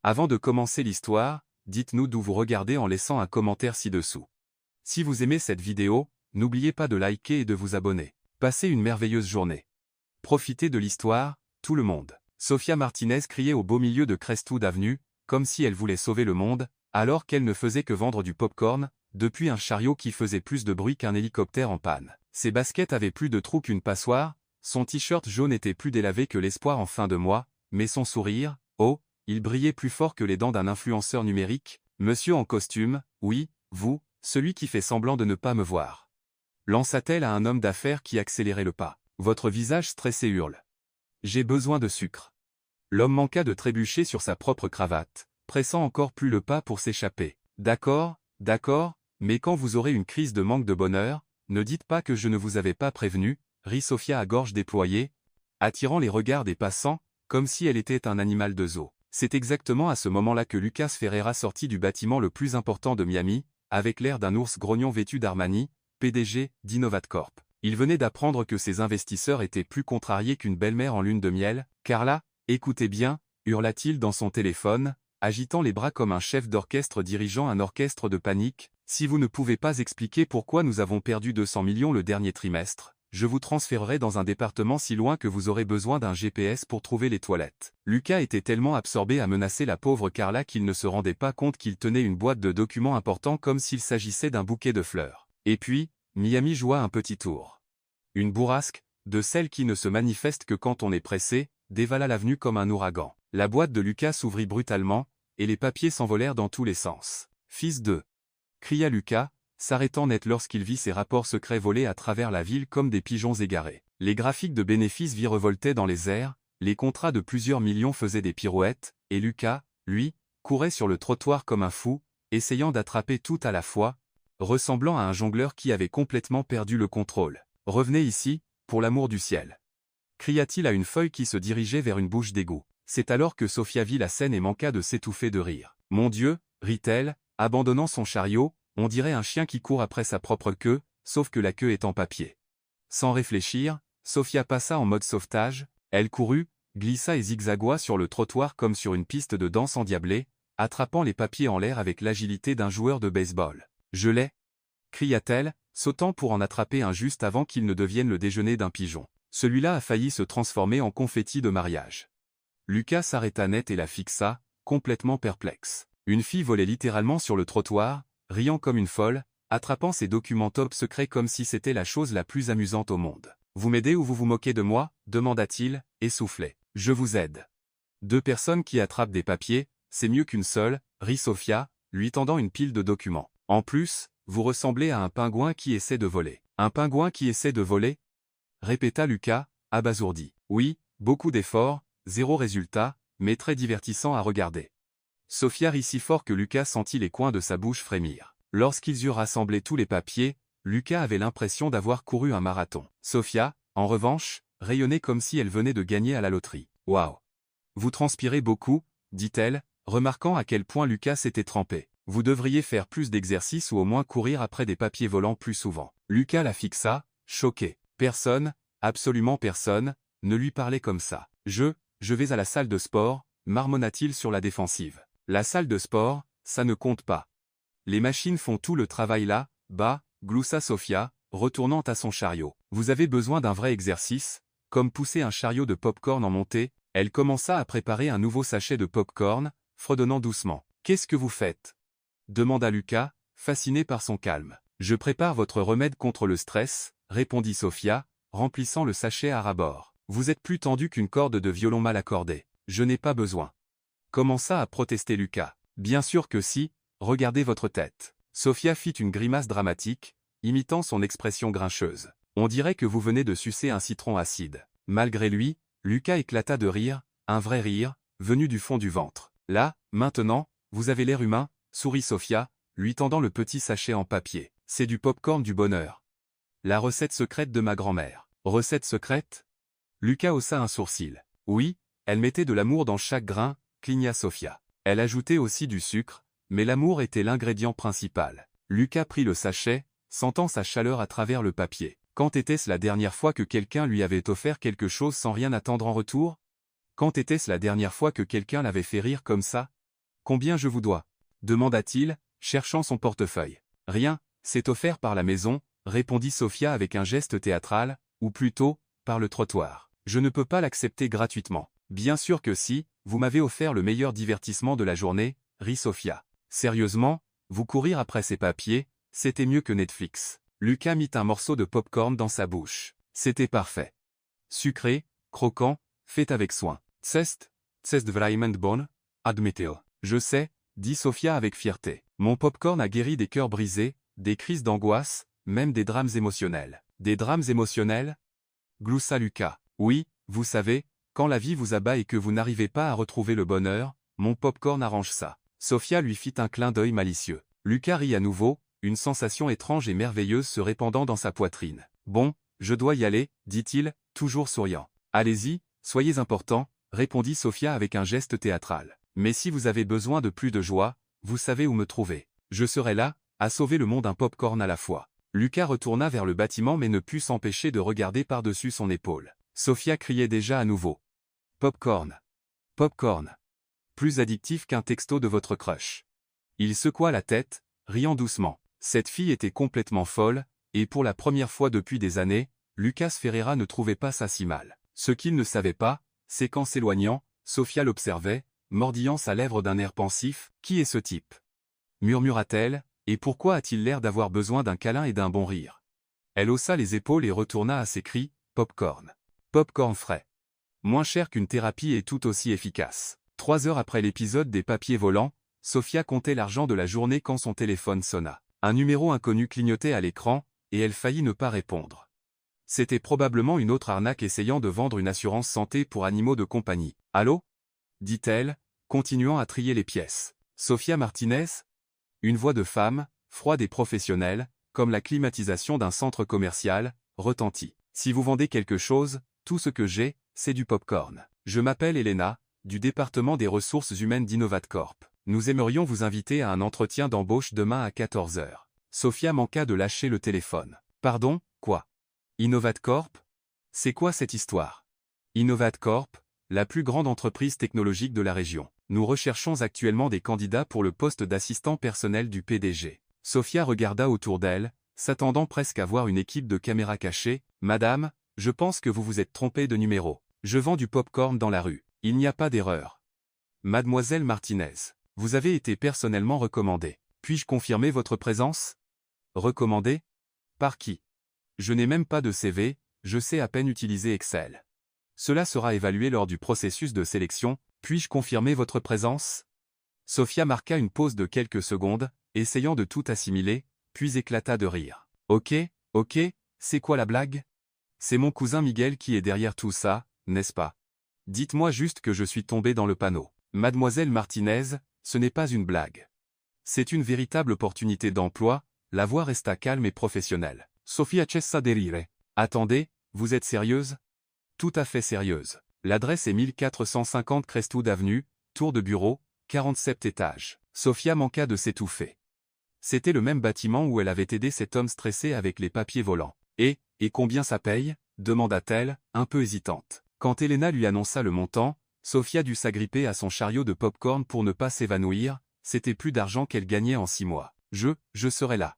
Avant de commencer l'histoire, dites-nous d'où vous regardez en laissant un commentaire ci-dessous. Si vous aimez cette vidéo, n'oubliez pas de liker et de vous abonner. Passez une merveilleuse journée. Profitez de l'histoire, tout le monde. Sofia Martinez criait au beau milieu de Crestwood Avenue, comme si elle voulait sauver le monde, alors qu'elle ne faisait que vendre du popcorn, depuis un chariot qui faisait plus de bruit qu'un hélicoptère en panne. Ses baskets avaient plus de trous qu'une passoire, son t-shirt jaune était plus délavé que l'espoir en fin de mois, mais son sourire, oh, il brillait plus fort que les dents d'un influenceur numérique. Monsieur en costume, oui, vous, celui qui fait semblant de ne pas me voir. Lança-t-elle à un homme d'affaires qui accélérait le pas. Votre visage stressé hurle. J'ai besoin de sucre. L'homme manqua de trébucher sur sa propre cravate, pressant encore plus le pas pour s'échapper. D'accord, mais quand vous aurez une crise de manque de bonheur, ne dites pas que je ne vous avais pas prévenu, rit Sofia à gorge déployée, attirant les regards des passants, comme si elle était un animal de zoo. C'est exactement à ce moment-là que Lucas Ferreira sortit du bâtiment le plus important de Miami, avec l'air d'un ours grognon vêtu d'Armani, PDG d'Innovatcorp. Il venait d'apprendre que ses investisseurs étaient plus contrariés qu'une belle-mère en lune de miel. Carla, écoutez bien, hurla-t-il dans son téléphone, agitant les bras comme un chef d'orchestre dirigeant un orchestre de panique. Si vous ne pouvez pas expliquer pourquoi nous avons perdu 200 millions le dernier trimestre, je vous transférerai dans un département si loin que vous aurez besoin d'un GPS pour trouver les toilettes. Lucas était tellement absorbé à menacer la pauvre Carla qu'il ne se rendait pas compte qu'il tenait une boîte de documents importants comme s'il s'agissait d'un bouquet de fleurs. Et puis, Miami joua un petit tour. Une bourrasque, de celle qui ne se manifeste que quand on est pressé, dévala l'avenue comme un ouragan. La boîte de Lucas s'ouvrit brutalement, et les papiers s'envolèrent dans tous les sens. « Fils de » cria Lucas, s'arrêtant net lorsqu'il vit ses rapports secrets voler à travers la ville comme des pigeons égarés. Les graphiques de bénéfices virevoltaient dans les airs, les contrats de plusieurs millions faisaient des pirouettes, et Lucas, lui, courait sur le trottoir comme un fou, essayant d'attraper tout à la fois, ressemblant à un jongleur qui avait complètement perdu le contrôle. « Revenez ici, pour l'amour du ciel !» cria-t-il à une feuille qui se dirigeait vers une bouche d'égout. C'est alors que Sofia vit la scène et manqua de s'étouffer de rire. « Mon Dieu !» rit-elle, abandonnant son chariot, on dirait un chien qui court après sa propre queue, sauf que la queue est en papier. Sans réfléchir, Sofia passa en mode sauvetage, elle courut, glissa et zigzagua sur le trottoir comme sur une piste de danse endiablée, attrapant les papiers en l'air avec l'agilité d'un joueur de baseball. « Je l'ai !» cria-t-elle, sautant pour en attraper un juste avant qu'il ne devienne le déjeuner d'un pigeon. Celui-là a failli se transformer en confetti de mariage. Lucas s'arrêta net et la fixa, complètement perplexe. Une fille volait littéralement sur le trottoir, riant comme une folle, attrapant ses documents top secrets comme si c'était la chose la plus amusante au monde. « Vous m'aidez ou vous vous moquez de moi ?» demanda-t-il, essoufflé. « Je vous aide. » Deux personnes qui attrapent des papiers, c'est mieux qu'une seule, rit Sofia, lui tendant une pile de documents. En plus, vous ressemblez à un pingouin qui essaie de voler. Un pingouin qui essaie de voler ? Répéta Lucas, abasourdi. Oui, beaucoup d'efforts, zéro résultat, mais très divertissant à regarder. Sofia rit si fort que Lucas sentit les coins de sa bouche frémir. Lorsqu'ils eurent rassemblé tous les papiers, Lucas avait l'impression d'avoir couru un marathon. Sofia, en revanche, rayonnait comme si elle venait de gagner à la loterie. Waouh! Vous transpirez beaucoup, dit-elle, remarquant à quel point Lucas s'était trempé. Vous devriez faire plus d'exercices ou au moins courir après des papiers volants plus souvent. Lucas la fixa, choqué. Personne, absolument personne, ne lui parlait comme ça. Je vais à la salle de sport, marmonna-t-il sur la défensive. La salle de sport, ça ne compte pas. Les machines font tout le travail là, bah, gloussa Sofia, retournant à son chariot. Vous avez besoin d'un vrai exercice, comme pousser un chariot de pop-corn en montée. Elle commença à préparer un nouveau sachet de pop-corn, fredonnant doucement. Qu'est-ce que vous faites ? demanda Lucas, fasciné par son calme. Je prépare votre remède contre le stress, répondit Sofia, remplissant le sachet à ras-bord. Vous êtes plus tendu qu'une corde de violon mal accordée. Je n'ai pas besoin. Commença à protester Lucas. Bien sûr que si, regardez votre tête. Sofia fit une grimace dramatique, imitant son expression grincheuse. On dirait que vous venez de sucer un citron acide. Malgré lui, Lucas éclata de rire, un vrai rire, venu du fond du ventre. Là, maintenant, vous avez l'air humain, sourit Sofia, lui tendant le petit sachet en papier. C'est du pop-corn du bonheur. La recette secrète de ma grand-mère. Recette secrète ? Lucas haussa un sourcil. Oui, elle mettait de l'amour dans chaque grain, cligna Sofia. Elle ajoutait aussi du sucre, mais l'amour était l'ingrédient principal. Lucas prit le sachet, sentant sa chaleur à travers le papier. Quand était-ce la dernière fois que quelqu'un lui avait offert quelque chose sans rien attendre en retour ? Quand était-ce la dernière fois que quelqu'un l'avait fait rire comme ça ? Combien je vous dois? Demanda-t-il, cherchant son portefeuille. Rien, c'est offert par la maison, répondit Sophia avec un geste théâtral, ou plutôt, par le trottoir. Je ne peux pas l'accepter gratuitement. Bien sûr que si, vous m'avez offert le meilleur divertissement de la journée, rit Sophia. Sérieusement, vous courir après ces papiers, c'était mieux que Netflix. Lucas mit un morceau de pop-corn dans sa bouche. C'était parfait. Sucré, croquant, fait avec soin. C'est vraiment bon, admettez-le. Je sais, dit Sophia avec fierté. Mon pop-corn a guéri des cœurs brisés, des crises d'angoisse, même des drames émotionnels. Des drames émotionnels? Gloussa Lucas. Oui, vous savez, quand la vie vous abat et que vous n'arrivez pas à retrouver le bonheur, mon pop-corn arrange ça. Sophia lui fit un clin d'œil malicieux. Lucas rit à nouveau, une sensation étrange et merveilleuse se répandant dans sa poitrine. Bon, je dois y aller, dit-il, toujours souriant. Allez-y, soyez important, répondit Sophia avec un geste théâtral. Mais si vous avez besoin de plus de joie, vous savez où me trouver. Je serai là, à sauver le monde un pop-corn à la fois. Lucas retourna vers le bâtiment mais ne put s'empêcher de regarder par-dessus son épaule. Sophia criait déjà à nouveau. Popcorn. Popcorn. Plus addictif qu'un texto de votre crush. Il secoua la tête, riant doucement. Cette fille était complètement folle, et pour la première fois depuis des années, Lucas Ferreira ne trouvait pas ça si mal. Ce qu'il ne savait pas, c'est qu'en s'éloignant, Sophia l'observait, mordillant sa lèvre d'un air pensif. Qui est ce type? Murmura-t-elle, et pourquoi a-t-il l'air d'avoir besoin d'un câlin et d'un bon rire? Elle haussa les épaules et retourna à ses cris, popcorn. Popcorn frais. Moins cher qu'une thérapie et tout aussi efficace. 3 heures après l'épisode des papiers volants, Sophia comptait l'argent de la journée quand son téléphone sonna. Un numéro inconnu clignotait à l'écran, et elle faillit ne pas répondre. C'était probablement une autre arnaque essayant de vendre une assurance santé pour animaux de compagnie. « Allô » dit-elle, continuant à trier les pièces. « Sophia Martinez ?» Une voix de femme, froide et professionnelle, comme la climatisation d'un centre commercial, retentit. « Si vous vendez quelque chose, tout ce que j'ai, c'est du popcorn. Je m'appelle Elena, du département des ressources humaines d'InnovatCorp. Nous aimerions vous inviter à un entretien d'embauche demain à 14 h. Sophia manqua de lâcher le téléphone. Pardon, quoi? InnovatCorp? C'est quoi cette histoire? InnovatCorp, la plus grande entreprise technologique de la région. Nous recherchons actuellement des candidats pour le poste d'assistant personnel du PDG. Sophia regarda autour d'elle, s'attendant presque à voir une équipe de caméras cachées. Madame, je pense que vous vous êtes trompée de numéro. Je vends du popcorn dans la rue. Il n'y a pas d'erreur. Mademoiselle Martinez, vous avez été personnellement recommandée. Puis-je confirmer votre présence? Recommandée? Par qui? Je n'ai même pas de CV, je sais à peine utiliser Excel. Cela sera évalué lors du processus de sélection. Puis-je confirmer votre présence? Sophia marqua une pause de quelques secondes, essayant de tout assimiler, puis éclata de rire. Ok, c'est quoi la blague? C'est mon cousin Miguel qui est derrière tout ça, n'est-ce pas? Dites-moi juste que je suis tombé dans le panneau. Mademoiselle Martinez, ce n'est pas une blague. C'est une véritable opportunité d'emploi. La voix resta calme et professionnelle. Sophia cessa di rire. Attendez, vous êtes sérieuse? Tout à fait sérieuse. L'adresse est 1450 Crestwood Avenue, tour de bureau, 47 étages. Sophia manqua de s'étouffer. C'était le même bâtiment où elle avait aidé cet homme stressé avec les papiers volants. Et combien ça paye? Demanda-t-elle, un peu hésitante. Quand Elena lui annonça le montant, Sophia dut s'agripper à son chariot de popcorn pour ne pas s'évanouir. C'était plus d'argent qu'elle gagnait en 6 mois. Je serai là.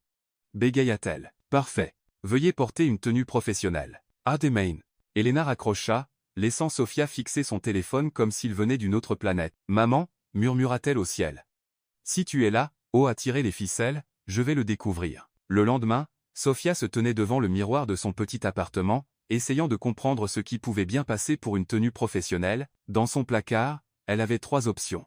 Bégaya-t-elle. Parfait. Veuillez porter une tenue professionnelle. Demain. Elena raccrocha, laissant Sophia fixer son téléphone comme s'il venait d'une autre planète. Maman, murmura-t-elle au ciel. Si tu es là, à tirer les ficelles, je vais le découvrir. Le lendemain, Sophia se tenait devant le miroir de son petit appartement, essayant de comprendre ce qui pouvait bien passer pour une tenue professionnelle. Dans son placard, elle avait 3 options.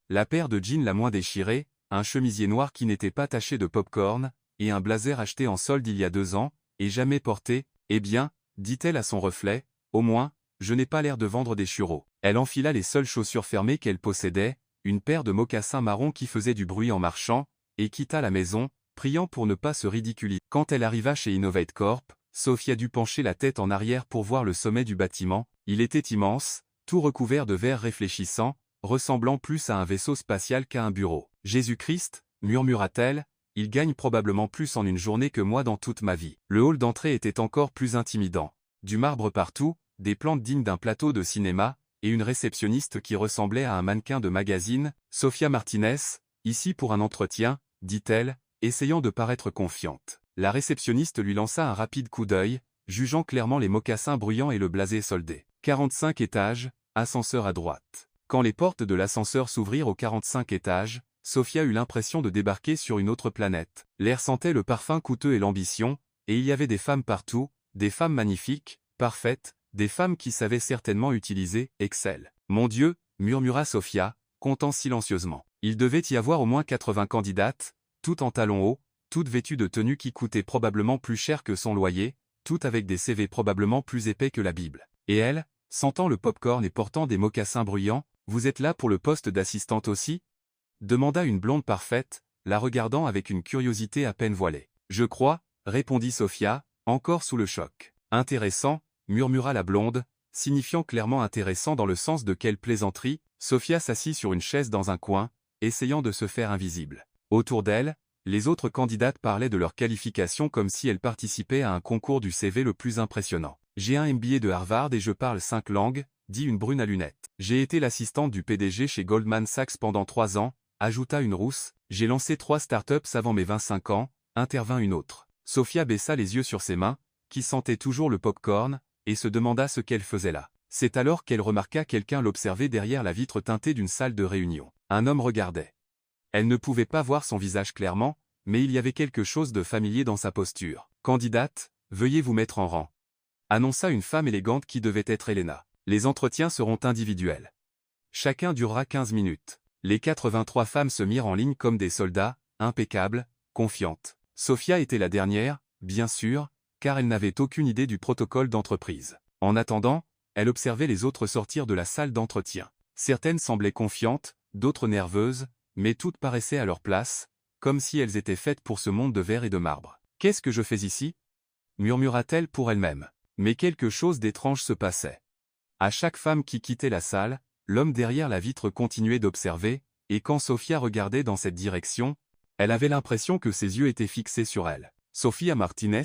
La paire de jeans la moins déchirée, un chemisier noir qui n'était pas taché de popcorn, et un blazer acheté en solde il y a 2 ans, et jamais porté. Eh bien, dit-elle à son reflet, au moins, je n'ai pas l'air de vendre des churros. Elle enfila les seules chaussures fermées qu'elle possédait, une paire de mocassins marrons qui faisaient du bruit en marchant, et quitta la maison, priant pour ne pas se ridiculiser. Quand elle arriva chez InnovatCorp, Sophia dut pencher la tête en arrière pour voir le sommet du bâtiment. Il était immense, tout recouvert de verre réfléchissant, ressemblant plus à un vaisseau spatial qu'à un bureau. Jésus-Christ, murmura-t-elle, il gagne probablement plus en une journée que moi dans toute ma vie. Le hall d'entrée était encore plus intimidant. Du marbre partout, des plantes dignes d'un plateau de cinéma, et une réceptionniste qui ressemblait à un mannequin de magazine. Sofia Martinez, ici pour un entretien, dit-elle, essayant de paraître confiante. La réceptionniste lui lança un rapide coup d'œil, jugeant clairement les mocassins bruyants et le blasé soldé. 45 étages, ascenseur à droite. Quand les portes de l'ascenseur s'ouvrirent au 45 étages, Sofia eut l'impression de débarquer sur une autre planète. L'air sentait le parfum coûteux et l'ambition, et il y avait des femmes partout, des femmes magnifiques, parfaites, des femmes qui savaient certainement utiliser Excel. « Mon Dieu !» murmura Sofia, comptant silencieusement. Il devait y avoir au moins 80 candidates, toutes en talons hauts, toutes vêtues de tenues qui coûtaient probablement plus cher que son loyer, toutes avec des CV probablement plus épais que la Bible. Et elle, sentant le pop-corn et portant des mocassins bruyants, « Vous êtes là pour le poste d'assistante aussi ?» demanda une blonde parfaite, la regardant avec une curiosité à peine voilée. « Je crois », répondit Sofia, encore sous le choc. « Intéressant », murmura la blonde, signifiant clairement intéressant dans le sens de quelle plaisanterie. Sofia s'assit sur une chaise dans un coin, essayant de se faire invisible. Autour d'elle, les autres candidates parlaient de leurs qualifications comme si elles participaient à un concours du CV le plus impressionnant. « J'ai un MBA de Harvard et je parle 5 langues, dit une brune à lunettes. J'ai été l'assistante du PDG chez Goldman Sachs pendant 3 ans, ajouta une rousse. J'ai lancé 3 startups avant mes 25 ans, intervint une autre. Sofia baissa les yeux sur ses mains, qui sentaient toujours le pop-corn, et se demanda ce qu'elle faisait là. C'est alors qu'elle remarqua quelqu'un l'observer derrière la vitre teintée d'une salle de réunion. Un homme regardait. Elle ne pouvait pas voir son visage clairement, mais il y avait quelque chose de familier dans sa posture. « Candidate, veuillez vous mettre en rang. » annonça une femme élégante qui devait être Elena. « Les entretiens seront individuels. Chacun durera 15 minutes. » Les 83 femmes se mirent en ligne comme des soldats, impeccables, confiantes. Sofia était la dernière, bien sûr, car elle n'avait aucune idée du protocole d'entreprise. En attendant, elle observait les autres sortir de la salle d'entretien. Certaines semblaient confiantes, d'autres nerveuses, mais toutes paraissaient à leur place, comme si elles étaient faites pour ce monde de verre et de marbre. « Qu'est-ce que je fais ici ?» murmura-t-elle pour elle-même. Mais quelque chose d'étrange se passait. À chaque femme qui quittait la salle, l'homme derrière la vitre continuait d'observer, et quand Sofia regardait dans cette direction, elle avait l'impression que ses yeux étaient fixés sur elle. « Sofia Martinez ?»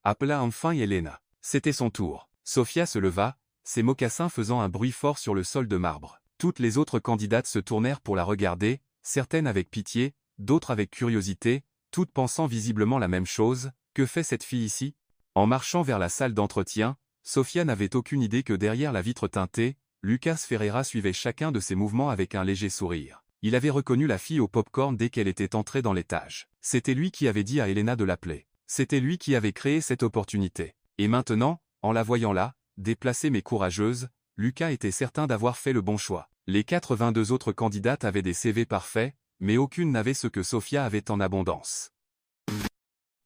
appela enfin Elena. C'était son tour. Sofia se leva, ses mocassins faisant un bruit fort sur le sol de marbre. Toutes les autres candidates se tournèrent pour la regarder, certaines avec pitié, d'autres avec curiosité, toutes pensant visiblement la même chose. « Que fait cette fille ici ?» En marchant vers la salle d'entretien, Sofia n'avait aucune idée que derrière la vitre teintée, Lucas Ferreira suivait chacun de ses mouvements avec un léger sourire. Il avait reconnu la fille au pop-corn dès qu'elle était entrée dans l'étage. C'était lui qui avait dit à Elena de l'appeler. C'était lui qui avait créé cette opportunité. Et maintenant, en la voyant là, déplacée mais courageuse, Lucas était certain d'avoir fait le bon choix. Les 82 autres candidates avaient des CV parfaits, mais aucune n'avait ce que Sofia avait en abondance.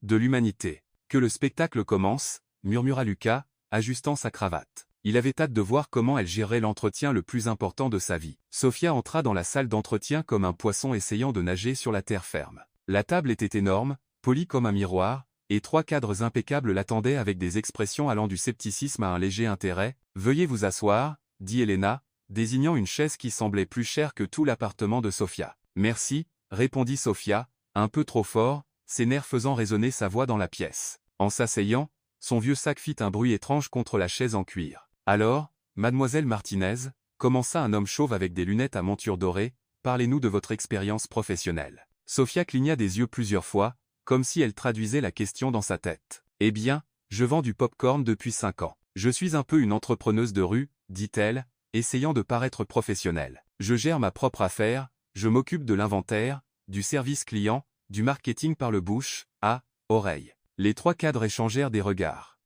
De l'humanité. Que le spectacle commence, murmura Lucas, ajustant sa cravate. Il avait hâte de voir comment elle gérerait l'entretien le plus important de sa vie. Sofia entra dans la salle d'entretien comme un poisson essayant de nager sur la terre ferme. La table était énorme, polie comme un miroir, et 3 cadres impeccables l'attendaient avec des expressions allant du scepticisme à un léger intérêt. « Veuillez vous asseoir », dit Elena, désignant une chaise qui semblait plus chère que tout l'appartement de Sofia. « Merci », répondit Sofia, un peu trop fort, ses nerfs faisant résonner sa voix dans la pièce. En s'asseyant, son vieux sac fit un bruit étrange contre la chaise en cuir. « Alors, mademoiselle Martinez, commença un homme chauve avec des lunettes à monture dorée, parlez-nous de votre expérience professionnelle. » Sofia cligna des yeux plusieurs fois, comme si elle traduisait la question dans sa tête. « Eh bien, je vends du pop-corn depuis 5 ans. Je suis un peu une entrepreneuse de rue, dit-elle, essayant de paraître professionnelle. Je gère ma propre affaire, je m'occupe de l'inventaire, du service client, du marketing par le bouche à oreille. » Les 3 cadres échangèrent des regards.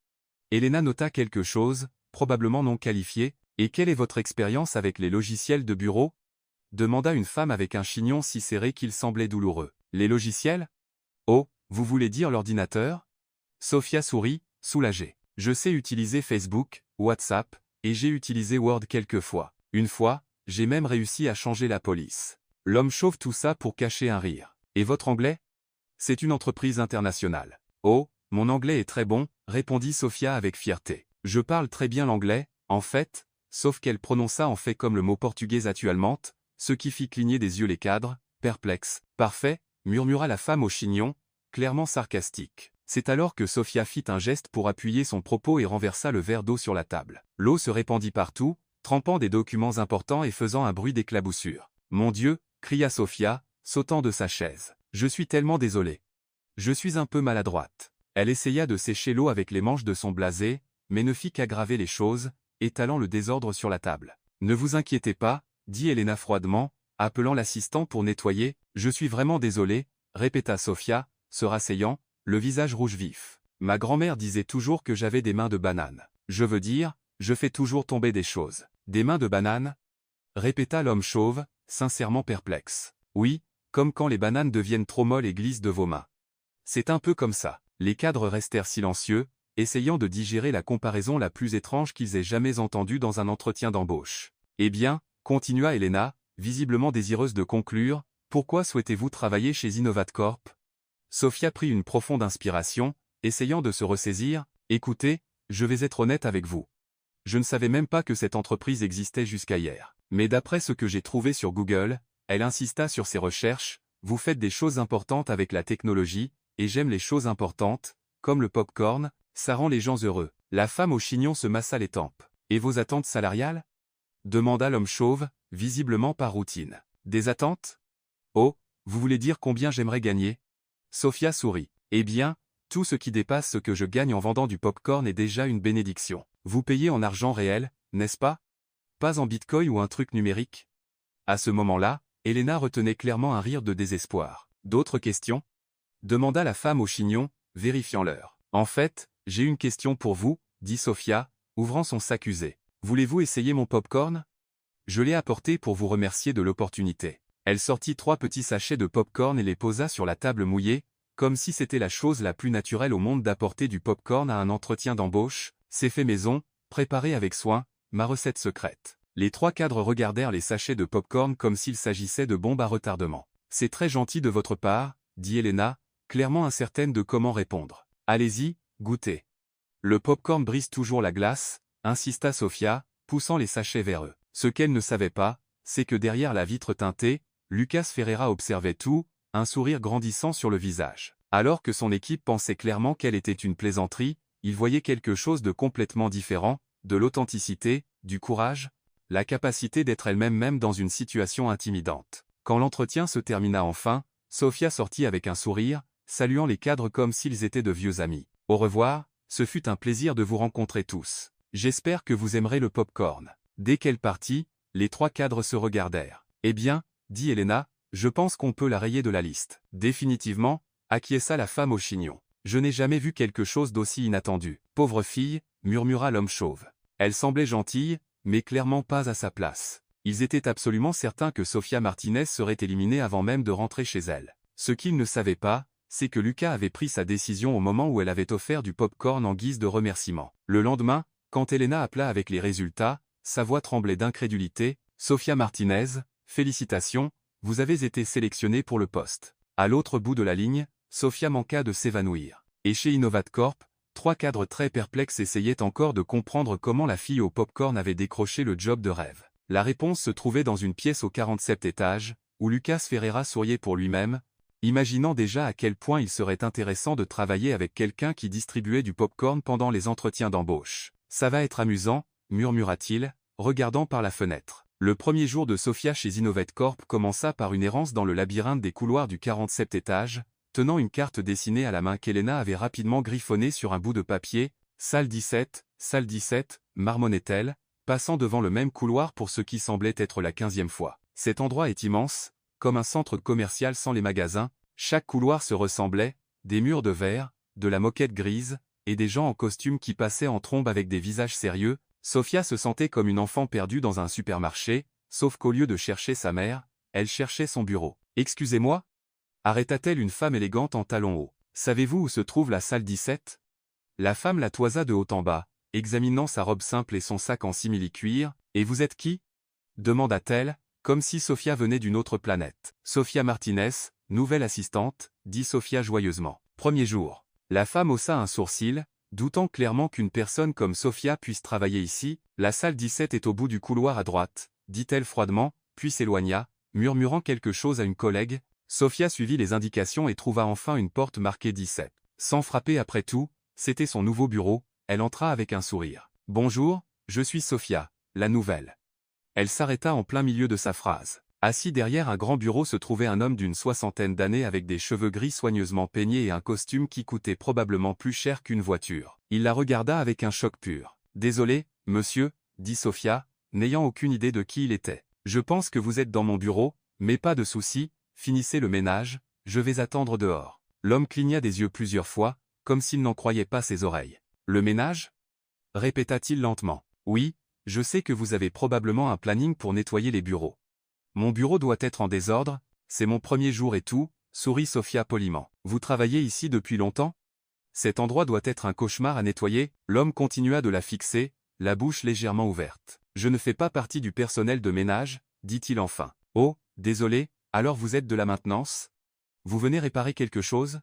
Elena nota quelque chose, probablement non qualifié. « Et quelle est votre expérience avec les logiciels de bureau ?» demanda une femme avec un chignon si serré qu'il semblait douloureux. « Les logiciels ? Oh, vous voulez dire l'ordinateur ?» Sofia sourit, soulagée. « Je sais utiliser Facebook, WhatsApp, et j'ai utilisé Word quelques fois. Une fois, j'ai même réussi à changer la police. » L'homme chauve tout ça pour cacher un rire. « Et votre anglais ? C'est une entreprise internationale. » « Oh, mon anglais est très bon, » répondit Sofia avec fierté. « Je parle très bien l'anglais, en fait, sauf qu'elle prononça en fait comme le mot portugais atuellement, ce qui fit cligner des yeux les cadres, perplexes. « Parfait, » murmura la femme au chignon, clairement sarcastique. C'est alors que Sofia fit un geste pour appuyer son propos et renversa le verre d'eau sur la table. L'eau se répandit partout, trempant des documents importants et faisant un bruit d'éclaboussure. « Mon Dieu !» cria Sophia, sautant de sa chaise. « Je suis tellement désolée. Je suis un peu maladroite. » Elle essaya de sécher l'eau avec les manches de son blasé, mais ne fit qu'aggraver les choses, étalant le désordre sur la table. « Ne vous inquiétez pas, » dit Elena froidement, appelant l'assistant pour nettoyer. « Je suis vraiment désolée, » répéta Sophia, se rasseyant, le visage rouge vif. « Ma grand-mère disait toujours que j'avais des mains de banane. Je veux dire, je fais toujours tomber des choses. »« Des mains de banane ?» répéta l'homme chauve, sincèrement perplexe. « Oui, comme quand les bananes deviennent trop molles et glissent de vos mains. C'est un peu comme ça. » Les cadres restèrent silencieux, essayant de digérer la comparaison la plus étrange qu'ils aient jamais entendue dans un entretien d'embauche. « Eh bien, » continua Elena, visiblement désireuse de conclure, « pourquoi souhaitez-vous travailler chez InnovatCorp ?» Sophia prit une profonde inspiration, essayant de se ressaisir. « Écoutez, je vais être honnête avec vous. Je ne savais même pas que cette entreprise existait jusqu'à hier. Mais d'après ce que j'ai trouvé sur Google, » elle insista sur ses recherches, « vous faites des choses importantes avec la technologie, et j'aime les choses importantes, comme le pop-corn, ça rend les gens heureux. » La femme au chignon se massa les tempes. « Et vos attentes salariales ?» demanda l'homme chauve, visiblement par routine. « Des attentes ? Oh, vous voulez dire combien j'aimerais gagner ?» Sophia sourit. « Eh bien, tout ce qui dépasse ce que je gagne en vendant du pop-corn est déjà une bénédiction. Vous payez en argent réel, n'est-ce pas? Pas en bitcoin ou un truc numérique ?» À ce moment-là, Elena retenait clairement un rire de désespoir. « D'autres questions ?» demanda la femme au chignon, vérifiant l'heure. « En fait, j'ai une question pour vous, » dit Sophia, ouvrant son sac usé. « Voulez-vous essayer mon pop-corn? Je l'ai apporté pour vous remercier de l'opportunité. » Elle sortit 3 petits sachets de pop-corn et les posa sur la table mouillée, comme si c'était la chose la plus naturelle au monde d'apporter du pop-corn à un entretien d'embauche. « C'est fait maison, préparé avec soin, ma recette secrète. » Les 3 cadres regardèrent les sachets de pop-corn comme s'il s'agissait de bombes à retardement. « C'est très gentil de votre part, » dit Elena, clairement incertaine de comment répondre. « Allez-y, goûtez. » Le pop-corn brise toujours la glace, insista Sophia, poussant les sachets vers eux. Ce qu'elle ne savait pas, c'est que derrière la vitre teintée, Lucas Ferreira observait tout, un sourire grandissant sur le visage. Alors que son équipe pensait clairement qu'elle était une plaisanterie, il voyait quelque chose de complètement différent, de l'authenticité, du courage, la capacité d'être elle-même même dans une situation intimidante. Quand l'entretien se termina enfin, Sophia sortit avec un sourire, saluant les cadres comme s'ils étaient de vieux amis. « Au revoir, ce fut un plaisir de vous rencontrer tous. J'espère que vous aimerez le pop-corn. » Dès qu'elle partit, les 3 cadres se regardèrent. « Eh bien, » dit Elena, « je pense qu'on peut la rayer de la liste. » « Définitivement, » acquiesça la femme au chignon. « Je n'ai jamais vu quelque chose d'aussi inattendu. »« Pauvre fille, » murmura l'homme chauve. Elle semblait gentille, mais clairement pas à sa place. Ils étaient absolument certains que Sophia Martinez serait éliminée avant même de rentrer chez elle. Ce qu'ils ne savaient pas, c'est que Lucas avait pris sa décision au moment où elle avait offert du pop-corn en guise de remerciement. Le lendemain, quand Elena appela avec les résultats, sa voix tremblait d'incrédulité. « Sophia Martinez, félicitations, vous avez été sélectionnée pour le poste. » À l'autre bout de la ligne, Sophia manqua de s'évanouir. Et chez InnovatCorp, 3 cadres très perplexes essayaient encore de comprendre comment la fille au pop-corn avait décroché le job de rêve. La réponse se trouvait dans une pièce au 47 étage, où Lucas Ferreira souriait pour lui-même, imaginant déjà à quel point il serait intéressant de travailler avec quelqu'un qui distribuait du pop-corn pendant les entretiens d'embauche. « Ça va être amusant, » murmura-t-il, regardant par la fenêtre. Le premier jour de Sophia chez InnovatCorp commença par une errance dans le labyrinthe des couloirs du 47 étage, tenant une carte dessinée à la main qu'Elena avait rapidement griffonnée sur un bout de papier. « Salle 17, » marmonnait-elle, passant devant le même couloir pour ce qui semblait être la 15e fois. « Cet endroit est immense, comme un centre commercial sans les magasins. Chaque couloir se ressemblait, des murs de verre, de la moquette grise, et des gens en costume qui passaient en trombe avec des visages sérieux. » Sophia se sentait comme une enfant perdue dans un supermarché, sauf qu'au lieu de chercher sa mère, elle cherchait son bureau. « Excusez-moi » arrêta-t-elle une femme élégante en talons hauts. « Savez-vous où se trouve la salle 17 ?» La femme la toisa de haut en bas, examinant sa robe simple et son sac en simili-cuir. « Et vous êtes qui » demanda-t-elle, comme si Sophia venait d'une autre planète. « Sophia Martinez, nouvelle assistante » dit Sophia joyeusement. « Premier jour. » La femme haussa un sourcil, doutant clairement qu'une personne comme Sophia puisse travailler ici. « La salle 17 est au bout du couloir à droite » dit-elle froidement, puis s'éloigna, murmurant quelque chose à une collègue. Sophia suivit les indications et trouva enfin une porte marquée 17. Sans frapper après tout, c'était son nouveau bureau. Elle entra avec un sourire. « Bonjour, je suis Sophia, la nouvelle. Elle s'arrêta en plein milieu de sa phrase. Assis derrière un grand bureau se trouvait un homme d'une 60aine d'années avec des cheveux gris soigneusement peignés et un costume qui coûtait probablement plus cher qu'une voiture. Il la regarda avec un choc pur. « Désolé, monsieur, » dit Sophia, n'ayant aucune idée de qui il était. « Je pense que vous êtes dans mon bureau, mais pas de souci, finissez le ménage, je vais attendre dehors. » L'homme cligna des yeux plusieurs fois, comme s'il n'en croyait pas ses oreilles. « Le ménage » répéta-t-il lentement. « Oui, je sais que vous avez probablement un planning pour nettoyer les bureaux. Mon bureau doit être en désordre, c'est mon premier jour et tout, » sourit Sophia poliment. « Vous travaillez ici depuis longtemps ? Cet endroit doit être un cauchemar à nettoyer. » L'homme continua de la fixer, la bouche légèrement ouverte. « Je ne fais pas partie du personnel de ménage, » dit-il enfin. « Oh, désolé, alors vous êtes de la maintenance ? Vous venez réparer quelque chose ?»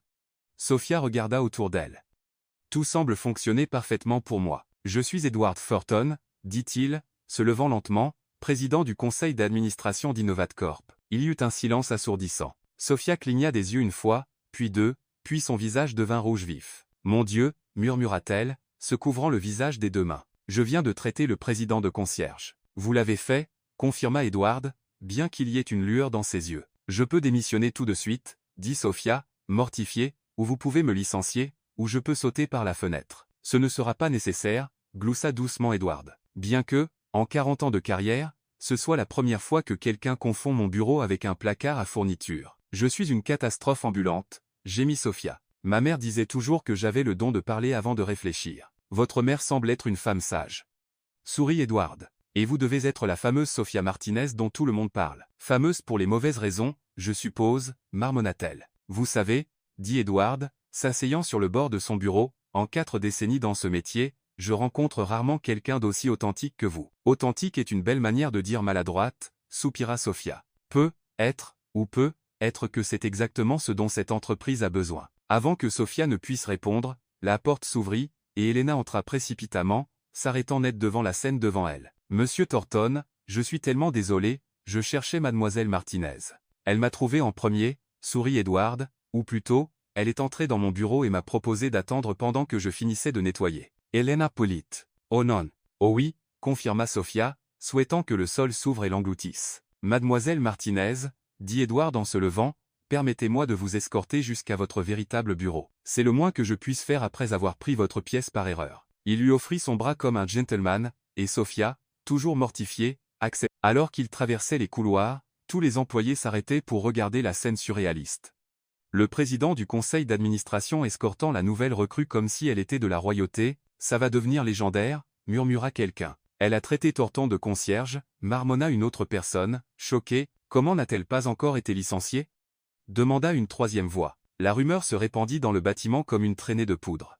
Sophia regarda autour d'elle. « Tout semble fonctionner parfaitement pour moi. Je suis Edward Thornton, » dit-il, se levant lentement, président du conseil d'administration d'InnovatCorp. Il y eut un silence assourdissant. Sophia cligna des yeux une fois, puis deux, puis son visage devint rouge vif. « Mon Dieu, » murmura-t-elle, se couvrant le visage des deux mains. « Je viens de traiter le président de concierge. »« Vous l'avez fait » confirma Edward, bien qu'il y ait une lueur dans ses yeux. « Je peux démissionner tout de suite, » dit Sophia, mortifiée, « ou vous pouvez me licencier, ou je peux sauter par la fenêtre. »« Ce ne sera pas nécessaire, » gloussa doucement Edward. « Bien que, en 40 ans de carrière, ce soit la première fois que quelqu'un confond mon bureau avec un placard à fournitures. Je suis une catastrophe ambulante, » gémit Sophia. « Ma mère disait toujours que j'avais le don de parler avant de réfléchir. Votre mère semble être une femme sage. » Sourit Edward. « Et vous devez être la fameuse Sophia Martinez dont tout le monde parle. Fameuse pour les mauvaises raisons, je suppose, » marmonna-t-elle. « Vous savez, » dit Edward, s'asseyant sur le bord de son bureau, « en 4 décennies dans ce métier, je rencontre rarement quelqu'un d'aussi authentique que vous. » « Authentique est une belle manière de dire maladroite, » soupira Sophia. « Peut être que c'est exactement ce dont cette entreprise a besoin. » Avant que Sophia ne puisse répondre, la porte s'ouvrit, et Elena entra précipitamment, s'arrêtant net devant la scène devant elle. « Monsieur Thornton, je suis tellement désolé, je cherchais mademoiselle Martinez. Elle m'a trouvé en premier, » sourit Edward, « ou plutôt, elle est entrée dans mon bureau et m'a proposé d'attendre pendant que je finissais de nettoyer. » Elena Polite. « Oh non. »« Oh oui, » confirma Sophia, souhaitant que le sol s'ouvre et l'engloutisse. « Mademoiselle Martinez, » dit Edward en se levant, « permettez-moi de vous escorter jusqu'à votre véritable bureau. C'est le moins que je puisse faire après avoir pris votre pièce par erreur. » Il lui offrit son bras comme un gentleman, et Sophia, toujours mortifiée, accepta. Alors qu'ils traversaient les couloirs, tous les employés s'arrêtaient pour regarder la scène surréaliste. Le président du conseil d'administration escortant la nouvelle recrue comme si elle était de la royauté. « Ça va devenir légendaire, » murmura quelqu'un. « Elle a traité Thornton de concierge, » marmonna une autre personne, choquée. « Comment n'a-t-elle pas encore été licenciée ?» demanda une troisième voix. La rumeur se répandit dans le bâtiment comme une traînée de poudre.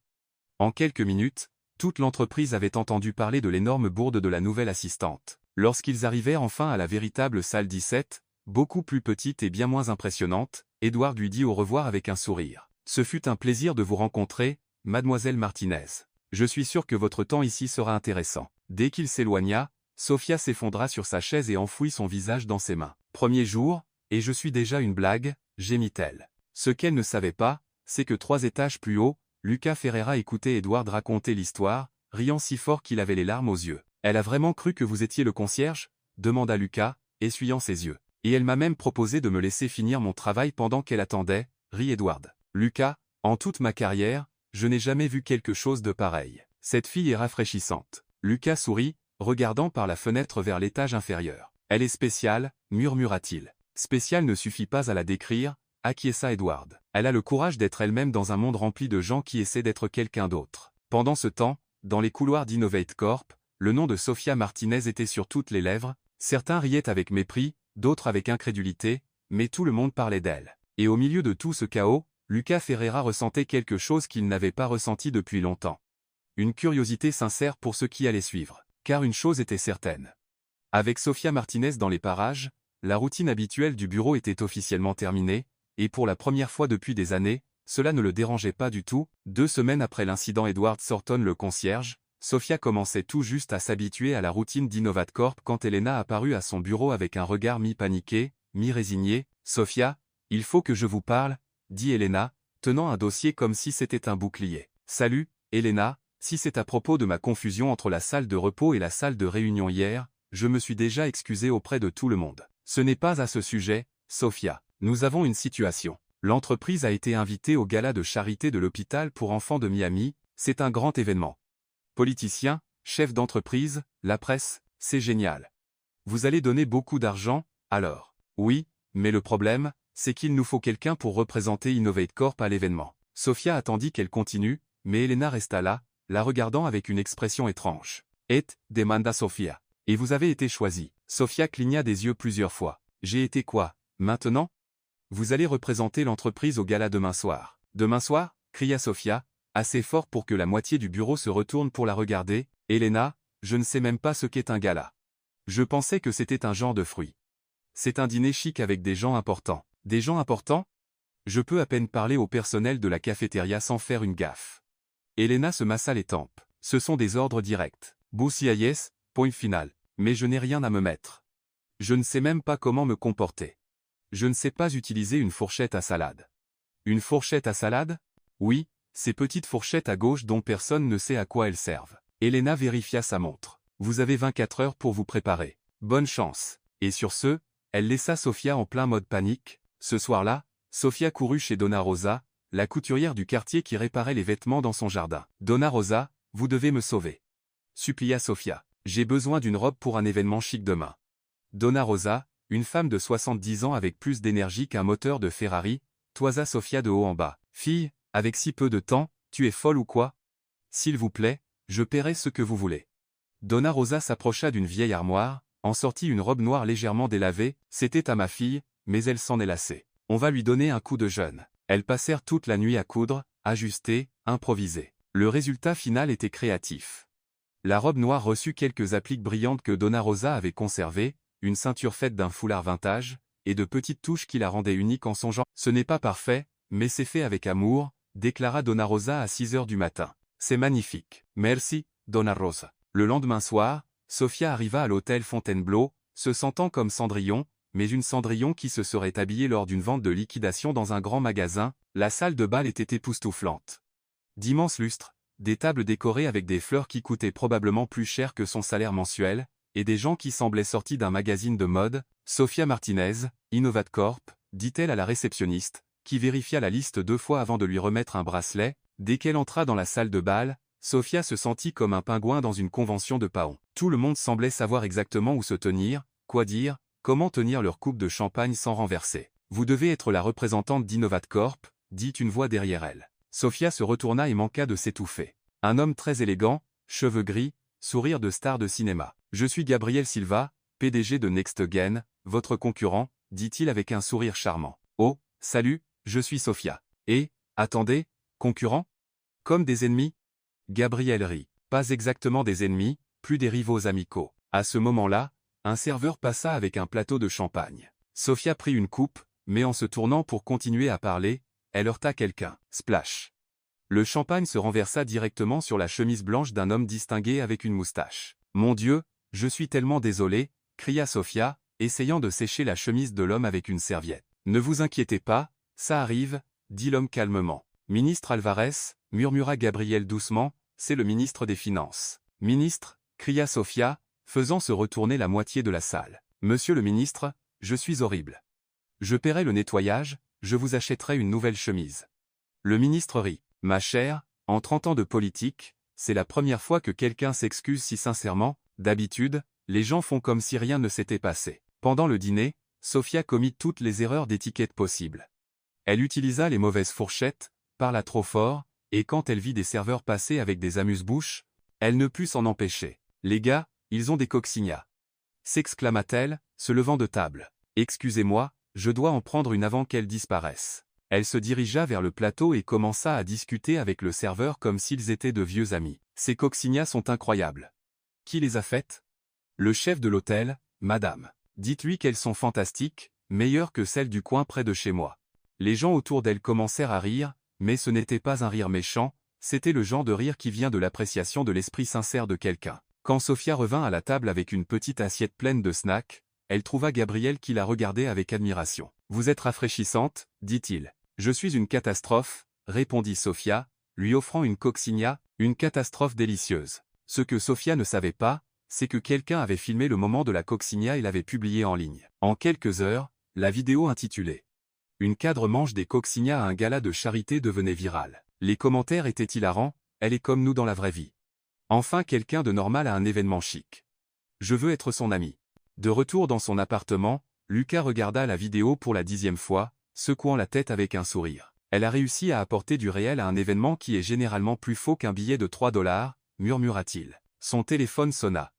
En quelques minutes, toute l'entreprise avait entendu parler de l'énorme bourde de la nouvelle assistante. Lorsqu'ils arrivèrent enfin à la véritable salle 17, beaucoup plus petite et bien moins impressionnante, Edward lui dit au revoir avec un sourire. « Ce fut un plaisir de vous rencontrer, mademoiselle Martinez. Je suis sûr que votre temps ici sera intéressant. » Dès qu'il s'éloigna, Sophia s'effondra sur sa chaise et enfouit son visage dans ses mains. « Premier jour, et je suis déjà une blague, » gémit-elle. Ce qu'elle ne savait pas, c'est que 3 étages plus haut, Lucas Ferreira écoutait Edward raconter l'histoire, riant si fort qu'il avait les larmes aux yeux. « Elle a vraiment cru que vous étiez le concierge ?» demanda Lucas, essuyant ses yeux. « Et elle m'a même proposé de me laisser finir mon travail pendant qu'elle attendait, » rit Edward. « Lucas, en toute ma carrière, je n'ai jamais vu quelque chose de pareil. Cette fille est rafraîchissante. » Lucas sourit, regardant par la fenêtre vers l'étage inférieur. « Elle est spéciale, » murmura-t-il. « Spéciale ne suffit pas à la décrire, » acquiesça Edward. « Elle a le courage d'être elle-même dans un monde rempli de gens qui essaient d'être quelqu'un d'autre. » Pendant ce temps, dans les couloirs d'InnovatCorp, le nom de Sophia Martinez était sur toutes les lèvres. Certains riaient avec mépris, d'autres avec incrédulité, mais tout le monde parlait d'elle. Et au milieu de tout ce chaos, Lucas Ferreira ressentait quelque chose qu'il n'avait pas ressenti depuis longtemps. Une curiosité sincère pour ce qui allait suivre. Car une chose était certaine. Avec Sophia Martinez dans les parages, la routine habituelle du bureau était officiellement terminée, et pour la première fois depuis des années, cela ne le dérangeait pas du tout. 2 semaines après l'incident Edward Thornton le concierge, Sophia commençait tout juste à s'habituer à la routine d'InnovatCorp quand Elena apparut à son bureau avec un regard mi-paniqué, mi-résigné. « Sophia, il faut que je vous parle, » dit Elena, tenant un dossier comme si c'était un bouclier. « Salut, Elena, » Si c'est à propos de ma confusion entre la salle de repos et la salle de réunion hier, je me suis déjà excusé auprès de tout le monde. Ce n'est pas à ce sujet, Sophia. Nous avons une situation. L'entreprise a été invitée au gala de charité de l'hôpital pour enfants de Miami, c'est un grand événement. Politiciens, chefs d'entreprise, la presse, c'est génial. Vous allez donner beaucoup d'argent, alors. Oui, mais le problème, c'est qu'il nous faut quelqu'un pour représenter Innovate Corp à l'événement. Sophia attendit qu'elle continue, mais Elena resta là, la regardant avec une expression étrange. Et, demanda Sophia. Et vous avez été choisie. Sophia cligna des yeux plusieurs fois. J'ai été quoi, maintenant? Vous allez représenter l'entreprise au gala demain soir. Demain soir? Cria Sophia, assez fort pour que la moitié du bureau se retourne pour la regarder. Elena, je ne sais même pas ce qu'est un gala. Je pensais que c'était un genre de fruit. C'est un dîner chic avec des gens importants. Des gens importants? Je peux à peine parler au personnel de la cafétéria sans faire une gaffe. Elena se massa les tempes. Ce sont des ordres directs. Boussiaïes, point final. Mais je n'ai rien à me mettre. Je ne sais même pas comment me comporter. Je ne sais pas utiliser une fourchette à salade. Une fourchette à salade? Oui, ces petites fourchettes à gauche dont personne ne sait à quoi elles servent. Elena vérifia sa montre. Vous avez 24 heures pour vous préparer. Bonne chance. Et sur ce, elle laissa Sophia en plein mode panique. Ce soir-là, Sophia courut chez Donna Rosa, la couturière du quartier qui réparait les vêtements dans son jardin. Donna Rosa, vous devez me sauver. Supplia Sophia. J'ai besoin d'une robe pour un événement chic demain. Donna Rosa, une femme de 70 ans avec plus d'énergie qu'un moteur de Ferrari, toisa Sophia de haut en bas. Fille, avec si peu de temps, tu es folle ou quoi? S'il vous plaît, je paierai ce que vous voulez. Donna Rosa s'approcha d'une vieille armoire, en sortit une robe noire légèrement délavée, c'était à ma fille, mais elle s'en est lassée. On va lui donner un coup de jeûne. Elles passèrent toute la nuit à coudre, ajuster, improviser. Le résultat final était créatif. La robe noire reçut quelques appliques brillantes que Donna Rosa avait conservées, une ceinture faite d'un foulard vintage, et de petites touches qui la rendaient unique en son genre. Ce n'est pas parfait, mais c'est fait avec amour, déclara Donna Rosa à 6 heures du matin. C'est magnifique. Merci, Donna Rosa. Le lendemain soir, Sophia arriva à l'hôtel Fontainebleau, se sentant comme Cendrillon, mais une Cendrillon qui se serait habillée lors d'une vente de liquidation dans un grand magasin. La salle de bal était époustouflante. D'immenses lustres, des tables décorées avec des fleurs qui coûtaient probablement plus cher que son salaire mensuel, et des gens qui semblaient sortis d'un magazine de mode. Sophia Martinez, Innovate Corp, dit-elle à la réceptionniste, qui vérifia la liste 2 fois avant de lui remettre un bracelet. Dès qu'elle entra dans la salle de bal, Sophia se sentit comme un pingouin dans une convention de paons. Tout le monde semblait savoir exactement où se tenir, quoi dire, comment tenir leur coupe de champagne sans renverser. Vous devez être la représentante d'Innovate Corp, dit une voix derrière elle. Sophia se retourna et manqua de s'étouffer. Un homme très élégant, cheveux gris, sourire de star de cinéma. Je suis Gabriel Silva, PDG de NextGen, votre concurrent, dit-il avec un sourire charmant. Oh, salut, je suis Sophia. Et, attendez, concurrent? Comme des ennemis? Gabriel rit. Pas exactement des ennemis, plus des rivaux amicaux. À ce moment-là, un serveur passa avec un plateau de champagne. Sophia prit une coupe, mais en se tournant pour continuer à parler, elle heurta quelqu'un. Splash. Le champagne se renversa directement sur la chemise blanche d'un homme distingué avec une moustache. Mon Dieu, je suis tellement désolé, cria Sophia, essayant de sécher la chemise de l'homme avec une serviette. Ne vous inquiétez pas, ça arrive, dit l'homme calmement. Ministre Alvarez, murmura Gabriel doucement, c'est le ministre des Finances. Ministre, cria Sophia, faisant se retourner la moitié de la salle. Monsieur le ministre, je suis horrible. Je paierai le nettoyage, je vous achèterai une nouvelle chemise. Le ministre rit. Ma chère, en 30 ans de politique, c'est la première fois que quelqu'un s'excuse si sincèrement. D'habitude, les gens font comme si rien ne s'était passé. Pendant le dîner, Sophia commit toutes les erreurs d'étiquette possibles. Elle utilisa les mauvaises fourchettes, parla trop fort, et quand elle vit des serveurs passer avec des amuse-bouches, elle ne put s'en empêcher. Les gars, ils ont des coccinillas. S'exclama-t-elle, se levant de table. Excusez-moi, je dois en prendre une avant qu'elle disparaisse. Elle se dirigea vers le plateau et commença à discuter avec le serveur comme s'ils étaient de vieux amis. Ces coccinillas sont incroyables. Qui les a faites? Le chef de l'hôtel, madame. Dites-lui qu'elles sont fantastiques, meilleures que celles du coin près de chez moi. Les gens autour d'elle commencèrent à rire, mais ce n'était pas un rire méchant, c'était le genre de rire qui vient de l'appréciation de l'esprit sincère de quelqu'un. Quand Sophia revint à la table avec une petite assiette pleine de snacks, elle trouva Gabriel qui la regardait avec admiration. Vous êtes rafraîchissante, dit-il. Je suis une catastrophe, répondit Sophia, lui offrant une coccinea, une catastrophe délicieuse. Ce que Sofia ne savait pas, c'est que quelqu'un avait filmé le moment de la coccinea et l'avait publié en ligne. En quelques heures, la vidéo intitulée « Une cadre mange des coccineas à un gala de charité » devenait virale. Les commentaires étaient hilarants, elle est comme nous dans la vraie vie. Enfin quelqu'un de normal à un événement chic. Je veux être son ami. De retour dans son appartement, Lucas regarda la vidéo pour la 10e fois, secouant la tête avec un sourire. Elle a réussi à apporter du réel à un événement qui est généralement plus faux qu'un billet de 3 $, murmura-t-il. Son téléphone sonna.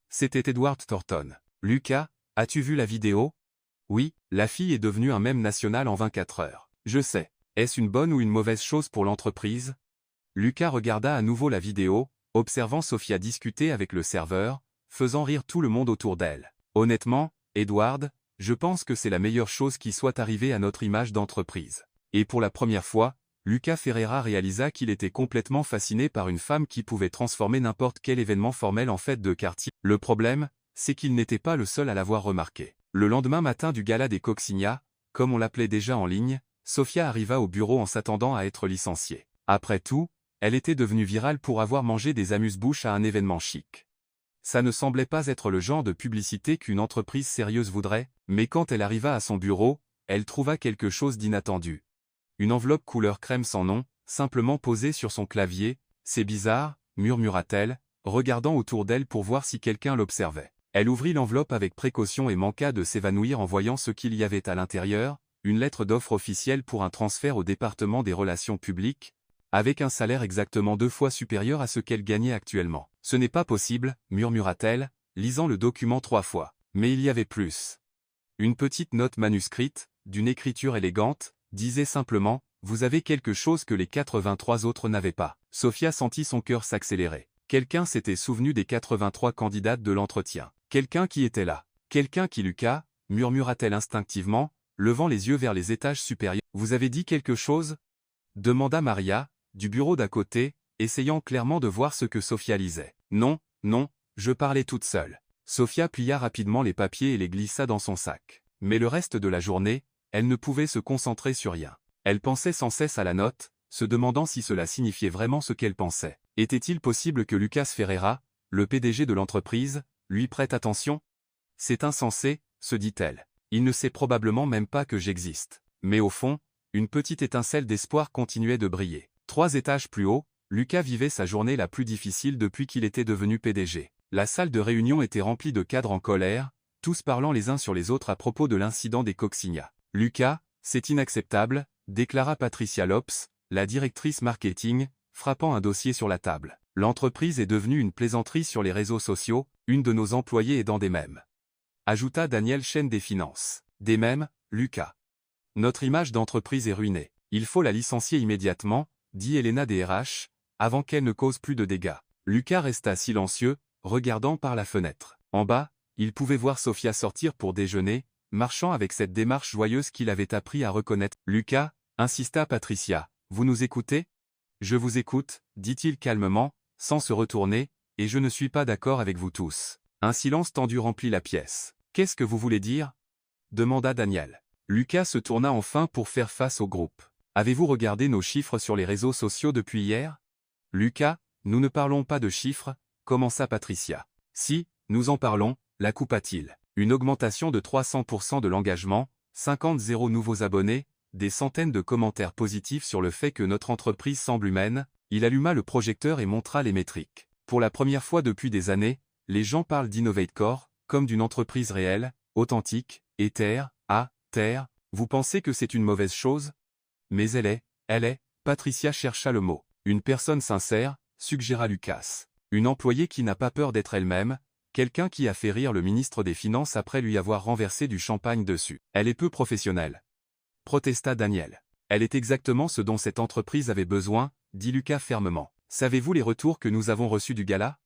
C'était Edward Thornton. Lucas, as-tu vu la vidéo? Oui, la fille est devenue un mème national en 24 heures. Je sais. Est-ce une bonne ou une mauvaise chose pour l'entreprise? Lucas regarda à nouveau la vidéo, observant Sofia discuter avec le serveur, faisant rire tout le monde autour d'elle. Honnêtement, Edward, je pense que c'est la meilleure chose qui soit arrivée à notre image d'entreprise. Et pour la première fois, Lucas Ferreira réalisa qu'il était complètement fasciné par une femme qui pouvait transformer n'importe quel événement formel en fête de quartier. Le problème, c'est qu'il n'était pas le seul à l'avoir remarqué. Le lendemain matin du gala des coccineas, comme on l'appelait déjà en ligne, Sofia arriva au bureau en s'attendant à être licenciée. Après tout, elle était devenue virale pour avoir mangé des amuse-bouches à un événement chic. Ça ne semblait pas être le genre de publicité qu'une entreprise sérieuse voudrait, mais quand elle arriva à son bureau, elle trouva quelque chose d'inattendu. Une enveloppe couleur crème sans nom, simplement posée sur son clavier. C'est bizarre, murmura-t-elle, regardant autour d'elle pour voir si quelqu'un l'observait. Elle ouvrit l'enveloppe avec précaution et manqua de s'évanouir en voyant ce qu'il y avait à l'intérieur, une lettre d'offre officielle pour un transfert au département des relations publiques, avec un salaire exactement 2 fois supérieur à ce qu'elle gagnait actuellement. Ce n'est pas possible, murmura-t-elle, lisant le document 3 fois. Mais il y avait plus. Une petite note manuscrite, d'une écriture élégante, disait simplement « Vous avez quelque chose que les 83 autres n'avaient pas ». Sofia sentit son cœur s'accélérer. Quelqu'un s'était souvenu des 83 candidates de l'entretien. Quelqu'un qui était là. Quelqu'un qui Lucas, murmura-t-elle instinctivement, levant les yeux vers les étages supérieurs. « Vous avez dit quelque chose ?» demanda Maria, du bureau d'à côté, essayant clairement de voir ce que Sofia lisait. « Non, non, je parlais toute seule. » Sofia plia rapidement les papiers et les glissa dans son sac. Mais le reste de la journée, elle ne pouvait se concentrer sur rien. Elle pensait sans cesse à la note, se demandant si cela signifiait vraiment ce qu'elle pensait. Était-il possible que Lucas Ferreira, le PDG de l'entreprise, lui prête attention? C'est insensé, se dit-elle. Il ne sait probablement même pas que j'existe. Mais au fond, une petite étincelle d'espoir continuait de briller. 3 étages plus haut, Lucas vivait sa journée la plus difficile depuis qu'il était devenu PDG. La salle de réunion était remplie de cadres en colère, tous parlant les uns sur les autres à propos de l'incident des coccineas. « Lucas, c'est inacceptable », déclara Patricia Lopes, la directrice marketing, frappant un dossier sur la table. « L'entreprise est devenue une plaisanterie sur les réseaux sociaux, une de nos employés est dans des mèmes. » Ajouta Daniel Chen des finances. « Des mèmes, Lucas. Notre image d'entreprise est ruinée. Il faut la licencier immédiatement, dit Elena des RH, avant qu'elle ne cause plus de dégâts. » Lucas resta silencieux, regardant par la fenêtre. En bas, il pouvait voir Sofia sortir pour déjeuner, marchant avec cette démarche joyeuse qu'il avait appris à reconnaître. « Lucas, » insista Patricia, « vous nous écoutez ?»« Je vous écoute, » dit-il calmement, sans se retourner, « et je ne suis pas d'accord avec vous tous. » Un silence tendu remplit la pièce. « Qu'est-ce que vous voulez dire ?» demanda Daniel. Lucas se tourna enfin pour faire face au groupe. « Avez-vous regardé nos chiffres sur les réseaux sociaux depuis hier ?»« Lucas, nous ne parlons pas de chiffres, » commença Patricia. « Si, nous en parlons, » la coupa-t-il. Une augmentation de 300% de l'engagement, 50 nouveaux abonnés, des centaines de commentaires positifs sur le fait que notre entreprise semble humaine. Il alluma le projecteur et montra les métriques. Pour la première fois depuis des années, les gens parlent d'InnovateCore, comme d'une entreprise réelle, authentique, et terre. Vous pensez que c'est une mauvaise chose? Mais elle est, Patricia chercha le mot. Une personne sincère, suggéra Lucas. Une employée qui n'a pas peur d'être elle-même, quelqu'un qui a fait rire le ministre des Finances après lui avoir renversé du champagne dessus. Elle est peu professionnelle, protesta Daniel. Elle est exactement ce dont cette entreprise avait besoin, dit Lucas fermement. Savez-vous les retours que nous avons reçus du gala?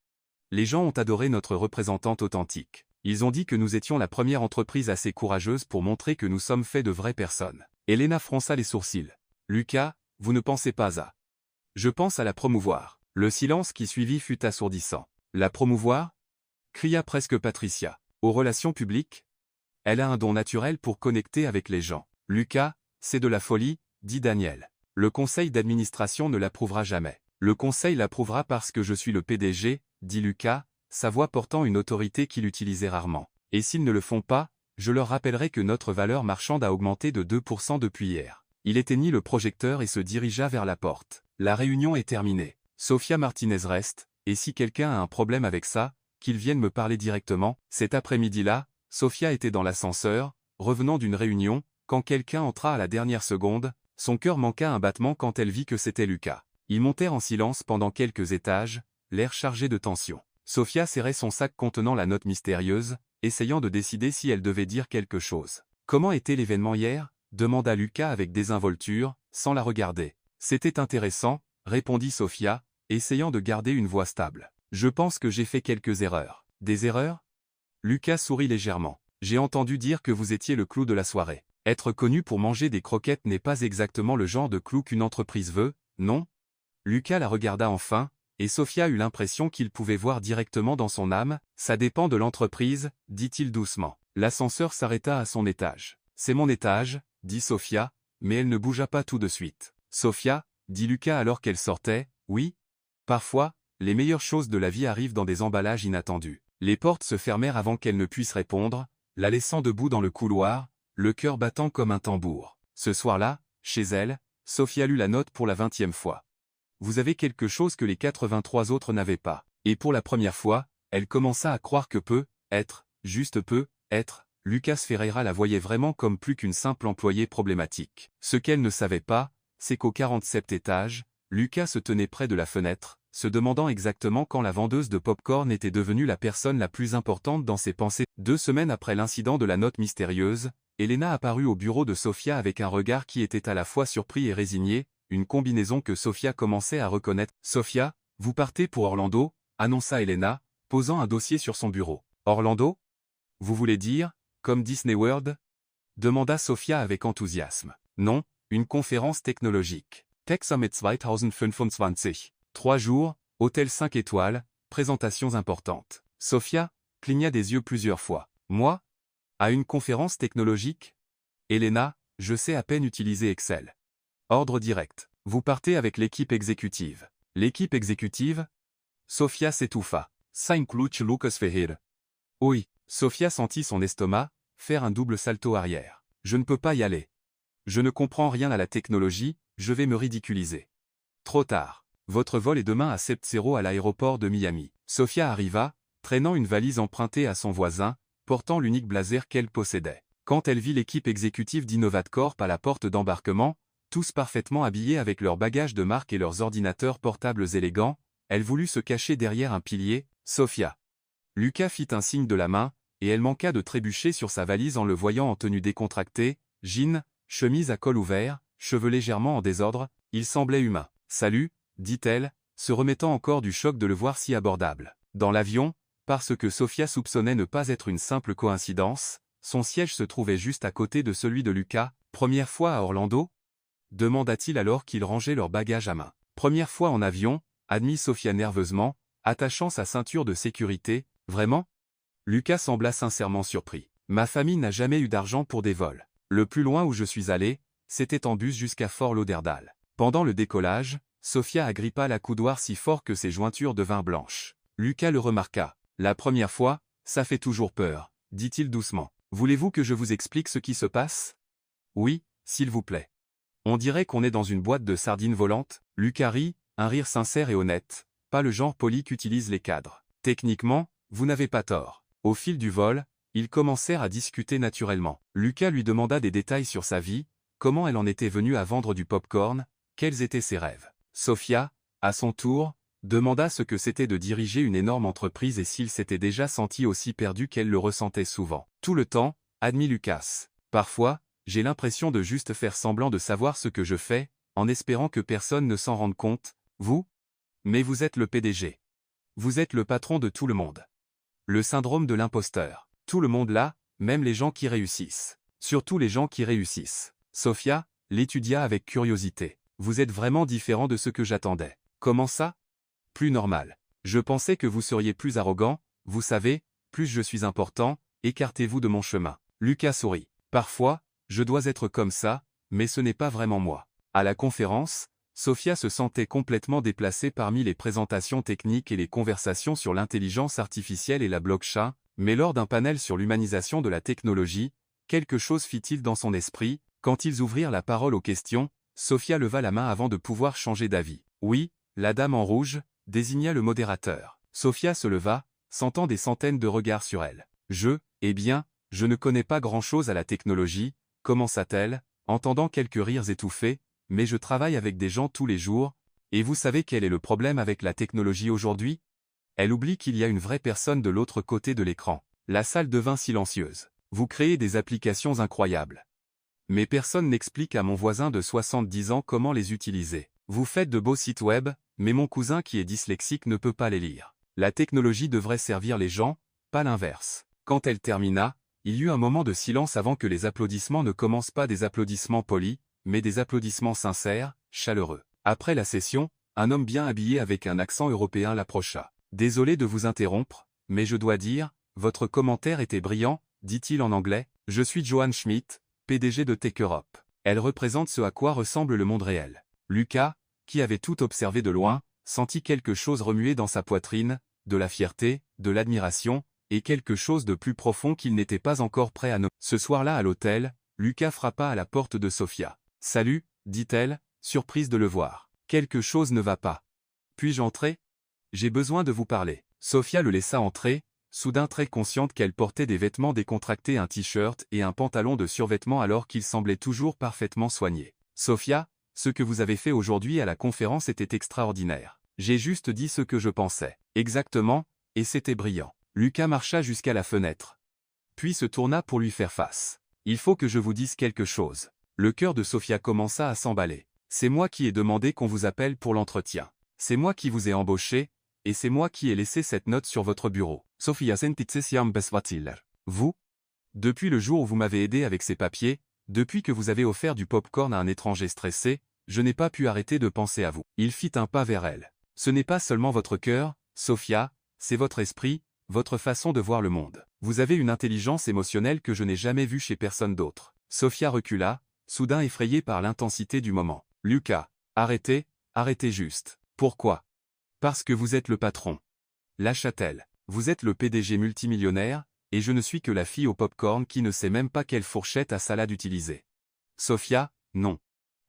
Les gens ont adoré notre représentante authentique. Ils ont dit que nous étions la première entreprise assez courageuse pour montrer que nous sommes faits de vraies personnes. Elena fronça les sourcils. Lucas, vous ne pensez pas à... Je pense à la promouvoir. Le silence qui suivit fut assourdissant. La promouvoir? Cria presque Patricia. Aux relations publiques? Elle a un don naturel pour connecter avec les gens. Lucas, c'est de la folie, dit Daniel. Le conseil d'administration ne l'approuvera jamais. Le conseil l'approuvera parce que je suis le PDG, dit Lucas, sa voix portant une autorité qu'il utilisait rarement. Et s'ils ne le font pas, je leur rappellerai que notre valeur marchande a augmenté de 2% depuis hier. Il éteignit le projecteur et se dirigea vers la porte. La réunion est terminée. Sofia Martinez reste, et si quelqu'un a un problème avec ça, qu'il vienne me parler directement. Cet après-midi-là, Sofia était dans l'ascenseur, revenant d'une réunion, quand quelqu'un entra à la dernière seconde. Son cœur manqua un battement quand elle vit que c'était Lucas. Ils montèrent en silence pendant quelques étages, l'air chargé de tension. Sofia serrait son sac contenant la note mystérieuse, essayant de décider si elle devait dire quelque chose. « Comment était l'événement hier » demanda Lucas avec désinvolture, sans la regarder. « C'était intéressant » répondit Sofia, essayant de garder une voix stable. « Je pense que j'ai fait quelques erreurs. » « Des erreurs » Lucas sourit légèrement. « J'ai entendu dire que vous étiez le clou de la soirée. Être connu pour manger des croquettes n'est pas exactement le genre de clou qu'une entreprise veut, non ?» Lucas la regarda enfin, et Sofia eut l'impression qu'il pouvait voir directement dans son âme. « Ça dépend de l'entreprise, » dit-il doucement. L'ascenseur s'arrêta à son étage. « C'est mon étage, » dit Sofia, mais elle ne bougea pas tout de suite. « Sofia, » dit Lucas alors qu'elle sortait, « oui ?» Parfois, les meilleures choses de la vie arrivent dans des emballages inattendus. Les portes se fermèrent avant qu'elle ne puisse répondre, la laissant debout dans le couloir, le cœur battant comme un tambour. Ce soir-là, chez elle, Sofia lut la note pour la 20e fois. Vous avez quelque chose que les 83 autres n'avaient pas. Et pour la première fois, elle commença à croire que juste peut être, Lucas Ferreira la voyait vraiment comme plus qu'une simple employée problématique. Ce qu'elle ne savait pas, c'est qu'au 47e étage, Lucas se tenait près de la fenêtre, se demandant exactement quand la vendeuse de pop-corn était devenue la personne la plus importante dans ses pensées. 2 semaines après l'incident de la note mystérieuse, Elena apparut au bureau de Sofia avec un regard qui était à la fois surpris et résigné, une combinaison que Sofia commençait à reconnaître. « Sofia, vous partez pour Orlando » annonça Elena, posant un dossier sur son bureau. « Orlando ? Vous voulez dire, comme Disney World » demanda Sofia avec enthousiasme. « Non, une conférence technologique. Tech Summit 2025. 3 jours, hôtel 5 étoiles, présentations importantes. » Sofia cligna des yeux plusieurs fois. « Moi ? À une conférence technologique ? Elena, je sais à peine utiliser Excel. » Ordre direct. Vous partez avec l'équipe exécutive. L'équipe exécutive ? Sofia s'étouffa. Saint Kluch Lucas Ferreira. Oui. Sofia sentit son estomac faire un double salto arrière. Je ne peux pas y aller. Je ne comprends rien à la technologie, je vais me ridiculiser. Trop tard. Votre vol est demain à 7:00 à l'aéroport de Miami. Sofia arriva, traînant une valise empruntée à son voisin, portant l'unique blazer qu'elle possédait. Quand elle vit l'équipe exécutive d'Innovatcorp à la porte d'embarquement, tous parfaitement habillés avec leurs bagages de marque et leurs ordinateurs portables élégants, elle voulut se cacher derrière un pilier. « Sofia !» Lucas fit un signe de la main, et elle manqua de trébucher sur sa valise en le voyant en tenue décontractée, jean, chemise à col ouvert, cheveux légèrement en désordre, il semblait humain. « Salut !» dit-elle, se remettant encore du choc de le voir si abordable. Dans l'avion, parce que Sofia soupçonnait ne pas être une simple coïncidence, son siège se trouvait juste à côté de celui de Lucas. « Première fois à Orlando ?» demanda-t-il alors qu'ils rangeaient leurs bagages à main. « Première fois en avion » admit Sofia nerveusement, attachant sa ceinture de sécurité. « Vraiment ?» Lucas sembla sincèrement surpris. « Ma famille n'a jamais eu d'argent pour des vols. Le plus loin où je suis allé, c'était en bus jusqu'à Fort Lauderdale. » Pendant le décollage, Sofia agrippa la coudoir si fort que ses jointures devinrent blanches. Lucas le remarqua. « La première fois, ça fait toujours peur, » dit-il doucement. « Voulez-vous que je vous explique ce qui se passe ? » « Oui, s'il vous plaît. » « On dirait qu'on est dans une boîte de sardines volantes. » Lucas rit, un rire sincère et honnête, pas le genre poli qu'utilisent les cadres. « Techniquement, vous n'avez pas tort. » Au fil du vol, ils commencèrent à discuter naturellement. Lucas lui demanda des détails sur sa vie, comment elle en était venue à vendre du pop-corn, quels étaient ses rêves. Sofia, à son tour, demanda ce que c'était de diriger une énorme entreprise et s'il s'était déjà senti aussi perdu qu'elle le ressentait souvent. « Tout le temps, » admit Lucas. « Parfois, j'ai l'impression de juste faire semblant de savoir ce que je fais, en espérant que personne ne s'en rende compte. Vous ? Mais vous êtes le PDG. Vous êtes le patron de tout le monde. Le syndrome de l'imposteur. Tout le monde là, même les gens qui réussissent. Surtout les gens qui réussissent. » Sofia l'étudia avec curiosité. « Vous êtes vraiment différent de ce que j'attendais. » « Comment ça ? » ?»« Plus normal. Je pensais que vous seriez plus arrogant, vous savez, plus je suis important, écartez-vous de mon chemin. » Lucas sourit. « Parfois, je dois être comme ça, mais ce n'est pas vraiment moi. À la conférence, Sofia se sentait complètement déplacée parmi les présentations techniques et les conversations sur l'intelligence artificielle et la blockchain, mais lors d'un panel sur l'humanisation de la technologie, quelque chose fit-il dans son esprit. Quand ils ouvrirent la parole aux questions, Sofia leva la main avant de pouvoir changer d'avis. Oui, la dame en rouge désigna le modérateur. Sofia se leva, sentant des centaines de regards sur elle. Eh bien, je ne connais pas grand-chose à la technologie, commença-t-elle, entendant quelques rires étouffés, mais je travaille avec des gens tous les jours, et vous savez quel est le problème avec la technologie aujourd'hui? Elle oublie qu'il y a une vraie personne de l'autre côté de l'écran. La salle devint silencieuse. Vous créez des applications incroyables. Mais personne n'explique à mon voisin de 70 ans comment les utiliser. Vous faites de beaux sites web, mais mon cousin qui est dyslexique ne peut pas les lire. La technologie devrait servir les gens, pas l'inverse. Quand elle termina, il y eut un moment de silence avant que les applaudissements ne commencent, pas des applaudissements polis, mais des applaudissements sincères, chaleureux. Après la session, un homme bien habillé avec un accent européen l'approcha. Désolé de vous interrompre, mais je dois dire, votre commentaire était brillant, dit-il en anglais. Je suis Johan Schmidt, PDG de Tech Europe. Elle représente ce à quoi ressemble le monde réel. Lucas, qui avait tout observé de loin, sentit quelque chose remuer dans sa poitrine, de la fierté, de l'admiration, et quelque chose de plus profond qu'il n'était pas encore prêt à nommer. Ce soir-là à l'hôtel, Lucas frappa à la porte de Sofia. « Salut, dit-elle, surprise de le voir. Quelque chose ne va pas. Puis-je entrer? J'ai besoin de vous parler. » Sofia le laissa entrer, soudain très consciente qu'elle portait des vêtements décontractés, un t-shirt et un pantalon de survêtement alors qu'il semblait toujours parfaitement soigné. « Sofia, ce que vous avez fait aujourd'hui à la conférence était extraordinaire. J'ai juste dit ce que je pensais. Exactement, et c'était brillant. » Lucas marcha jusqu'à la fenêtre. Puis se tourna pour lui faire face. « Il faut que je vous dise quelque chose. » Le cœur de Sofia commença à s'emballer. « C'est moi qui ai demandé qu'on vous appelle pour l'entretien. C'est moi qui vous ai embauché, et c'est moi qui ai laissé cette note sur votre bureau. Sofia sentitsesiam besvatiller. Vous? Depuis le jour où vous m'avez aidé avec ces papiers, depuis que vous avez offert du pop-corn à un étranger stressé, je n'ai pas pu arrêter de penser à vous. » Il fit un pas vers elle. « Ce n'est pas seulement votre cœur, Sofia, c'est votre esprit, votre façon de voir le monde. Vous avez une intelligence émotionnelle que je n'ai jamais vue chez personne d'autre. » Sofia recula, soudain effrayée par l'intensité du moment. « Lucas, arrêtez, arrêtez juste. Pourquoi? Parce que vous êtes le patron. » Lâcha-t-elle. « Vous êtes le PDG multimillionnaire, et je ne suis que la fille au pop-corn qui ne sait même pas quelle fourchette à salade utiliser. » Sofia, non.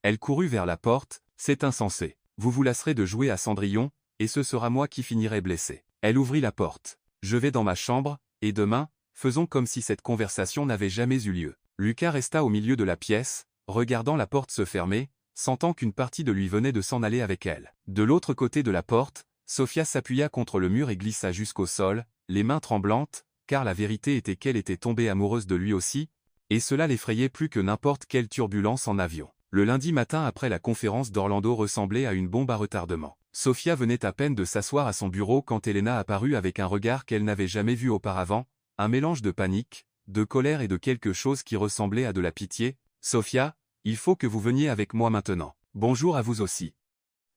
Elle courut vers la porte. « C'est insensé. Vous vous lasserez de jouer à Cendrillon, et ce sera moi qui finirai blessé. » Elle ouvrit la porte. « Je vais dans ma chambre, et demain, faisons comme si cette conversation n'avait jamais eu lieu. » Lucas resta au milieu de la pièce, regardant la porte se fermer, sentant qu'une partie de lui venait de s'en aller avec elle. De l'autre côté de la porte, Sofia s'appuya contre le mur et glissa jusqu'au sol, les mains tremblantes, car la vérité était qu'elle était tombée amoureuse de lui aussi, et cela l'effrayait plus que n'importe quelle turbulence en avion. Le lundi matin après la conférence d'Orlando ressemblait à une bombe à retardement. Sofia venait à peine de s'asseoir à son bureau quand Elena apparut avec un regard qu'elle n'avait jamais vu auparavant, un mélange de panique, de colère et de quelque chose qui ressemblait à de la pitié. « Sofia, il faut que vous veniez avec moi maintenant. Bonjour à vous aussi. »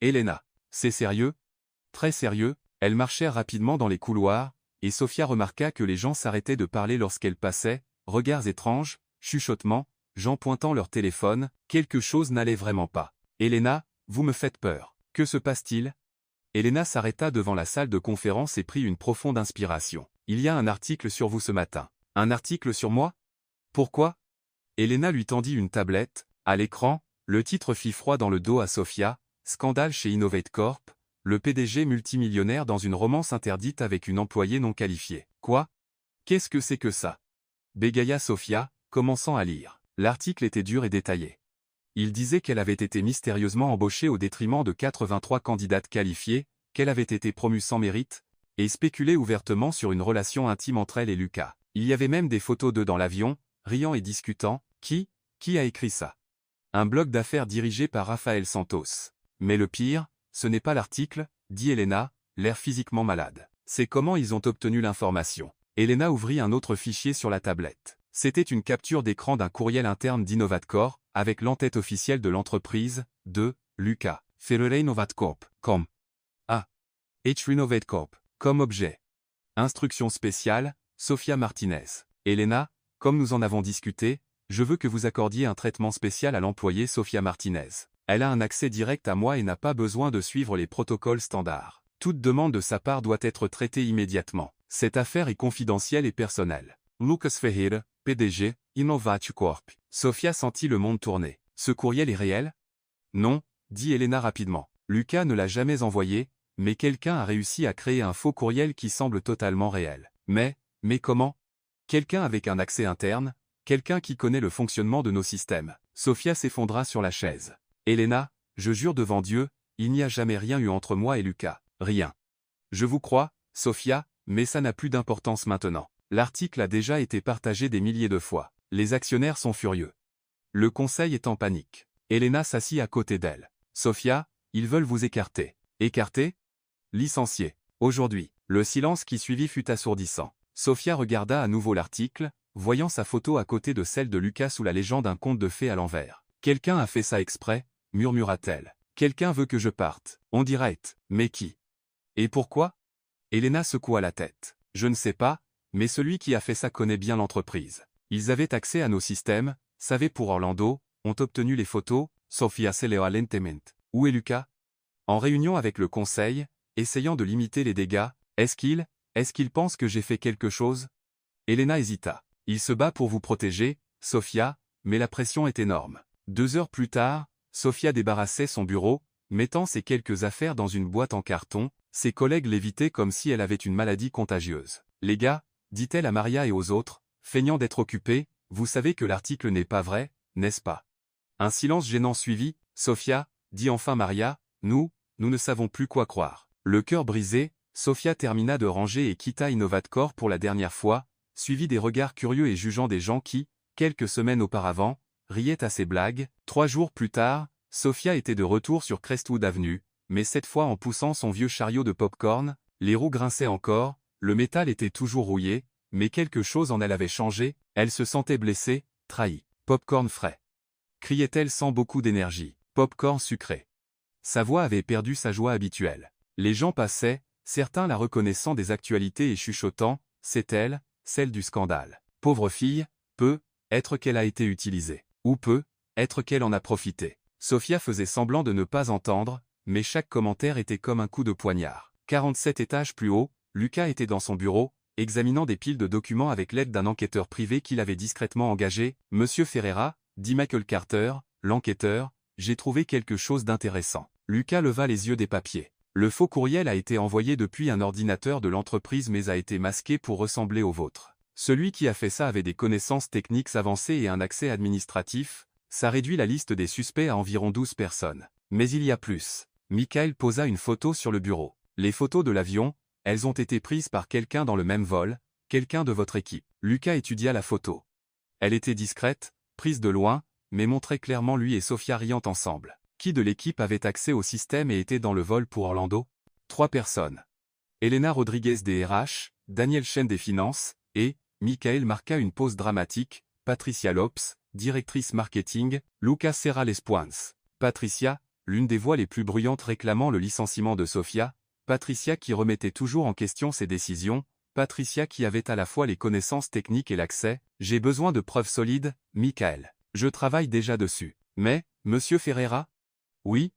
Elena. « C'est sérieux? » Très sérieux. Elles marchèrent rapidement dans les couloirs, et Sofia remarqua que les gens s'arrêtaient de parler lorsqu'elle passait, regards étranges, chuchotements, gens pointant leur téléphone, quelque chose n'allait vraiment pas. « Elena, vous me faites peur. Que se passe-t-il? » Elena s'arrêta devant la salle de conférence et prit une profonde inspiration. « Il y a un article sur vous ce matin. » « Un article sur moi? Pourquoi? » Elena lui tendit une tablette. À l'écran, le titre fit froid dans le dos à Sofia. « Scandale chez Innovate Corp. Le PDG multimillionnaire dans une romance interdite avec une employée non qualifiée. » « Quoi? Qu'est-ce que c'est que ça? » bégaya Sofia, commençant à lire. L'article était dur et détaillé. Il disait qu'elle avait été mystérieusement embauchée au détriment de 83 candidates qualifiées, qu'elle avait été promue sans mérite, et spéculait ouvertement sur une relation intime entre elle et Lucas. Il y avait même des photos d'eux dans l'avion, riant et discutant. Qui a écrit ça? Un blog d'affaires dirigé par Rafael Santos. Mais le pire, ce n'est pas l'article, dit Elena, l'air physiquement malade. C'est comment ils ont obtenu l'information. Elena ouvrit un autre fichier sur la tablette. C'était une capture d'écran d'un courriel interne d'Innovatcorp, avec l'entête officielle de l'entreprise, de Lucas. Ferrere Innovatcorp, com. Ah. H. Innovatcorp, comme objet. Instruction spéciale, Sofia Martinez. Elena, comme nous en avons discuté, je veux que vous accordiez un traitement spécial à l'employée Sofia Martinez. Elle a un accès direct à moi et n'a pas besoin de suivre les protocoles standards. Toute demande de sa part doit être traitée immédiatement. Cette affaire est confidentielle et personnelle. Lucas Ferreira, PDG, Innovatio Corp. Sofia sentit le monde tourner. Ce courriel est réel? Non, dit Elena rapidement. Lucas ne l'a jamais envoyé, mais quelqu'un a réussi à créer un faux courriel qui semble totalement réel. Mais comment? Quelqu'un avec un accès interne? Quelqu'un qui connaît le fonctionnement de nos systèmes. Sofia s'effondra sur la chaise. Elena, je jure devant Dieu, il n'y a jamais rien eu entre moi et Lucas. Rien. Je vous crois, Sofia, mais ça n'a plus d'importance maintenant. L'article a déjà été partagé des milliers de fois. Les actionnaires sont furieux. Le conseil est en panique. Elena s'assit à côté d'elle. Sofia, ils veulent vous écarter. Écarter? Licencier. Aujourd'hui. Le silence qui suivit fut assourdissant. Sofia regarda à nouveau l'article, voyant sa photo à côté de celle de Lucas sous la légende d'un conte de fées à l'envers. Quelqu'un a fait ça exprès, murmura-t-elle. Quelqu'un veut que je parte. On dirait. Mais qui? Et pourquoi? Elena secoua la tête. Je ne sais pas, mais celui qui a fait ça connaît bien l'entreprise. Ils avaient accès à nos systèmes, savaient pour Orlando, ont obtenu les photos, Sofia se leo lentamente. Où est Lucas? En réunion avec le conseil, essayant de limiter les dégâts. Est-ce qu'il pense que j'ai fait quelque chose? Elena hésita. Il se bat pour vous protéger, Sofia, mais la pression est énorme. 2 heures plus tard, Sofia débarrassait son bureau, mettant ses quelques affaires dans une boîte en carton. Ses collègues l'évitaient comme si elle avait une maladie contagieuse. Les gars, dit-elle à Maria et aux autres, feignant d'être occupés, vous savez que l'article n'est pas vrai, n'est-ce pas? Un silence gênant suivit. Sofia, dit enfin Maria, nous ne savons plus quoi croire. Le cœur brisé, Sofia termina de ranger et quitta Innovatcorp pour la dernière fois, suivie des regards curieux et jugeants des gens qui, quelques semaines auparavant, riaient à ses blagues. 3 jours plus tard, Sofia était de retour sur Crestwood Avenue, mais cette fois en poussant son vieux chariot de pop-corn. Les roues grinçaient encore, le métal était toujours rouillé, mais quelque chose en elle avait changé, elle se sentait blessée, trahie. Pop-corn frais. Criait-elle sans beaucoup d'énergie. Pop-corn sucré. Sa voix avait perdu sa joie habituelle. Les gens passaient, certains la reconnaissant des actualités et chuchotant, c'est elle, celle du scandale. Pauvre fille, peut être qu'elle a été utilisée. Ou peut être qu'elle en a profité. Sofia faisait semblant de ne pas entendre, mais chaque commentaire était comme un coup de poignard. 47 étages plus haut, Lucas était dans son bureau, examinant des piles de documents avec l'aide d'un enquêteur privé qu'il avait discrètement engagé. Monsieur Ferreira, dit Michael Carter, l'enquêteur, j'ai trouvé quelque chose d'intéressant. Lucas leva les yeux des papiers. Le faux courriel a été envoyé depuis un ordinateur de l'entreprise mais a été masqué pour ressembler au vôtre. Celui qui a fait ça avait des connaissances techniques avancées et un accès administratif. Ça réduit la liste des suspects à environ 12 personnes. Mais il y a plus. Michael posa une photo sur le bureau. Les photos de l'avion, elles ont été prises par quelqu'un dans le même vol, quelqu'un de votre équipe. Lucas étudia la photo. Elle était discrète, prise de loin, mais montrait clairement lui et Sofia riant ensemble. Qui de l'équipe avait accès au système et était dans le vol pour Orlando? 3 personnes. Elena Rodriguez des RH, Daniel Chen des finances, et Michael marqua une pause dramatique, Patricia Lopes, directrice marketing, Lucas serra les poings. Patricia, l'une des voix les plus bruyantes réclamant le licenciement de Sofia, Patricia qui remettait toujours en question ses décisions, Patricia qui avait à la fois les connaissances techniques et l'accès. J'ai besoin de preuves solides, Michael. Je travaille déjà dessus. Mais, monsieur Ferreira? Oui?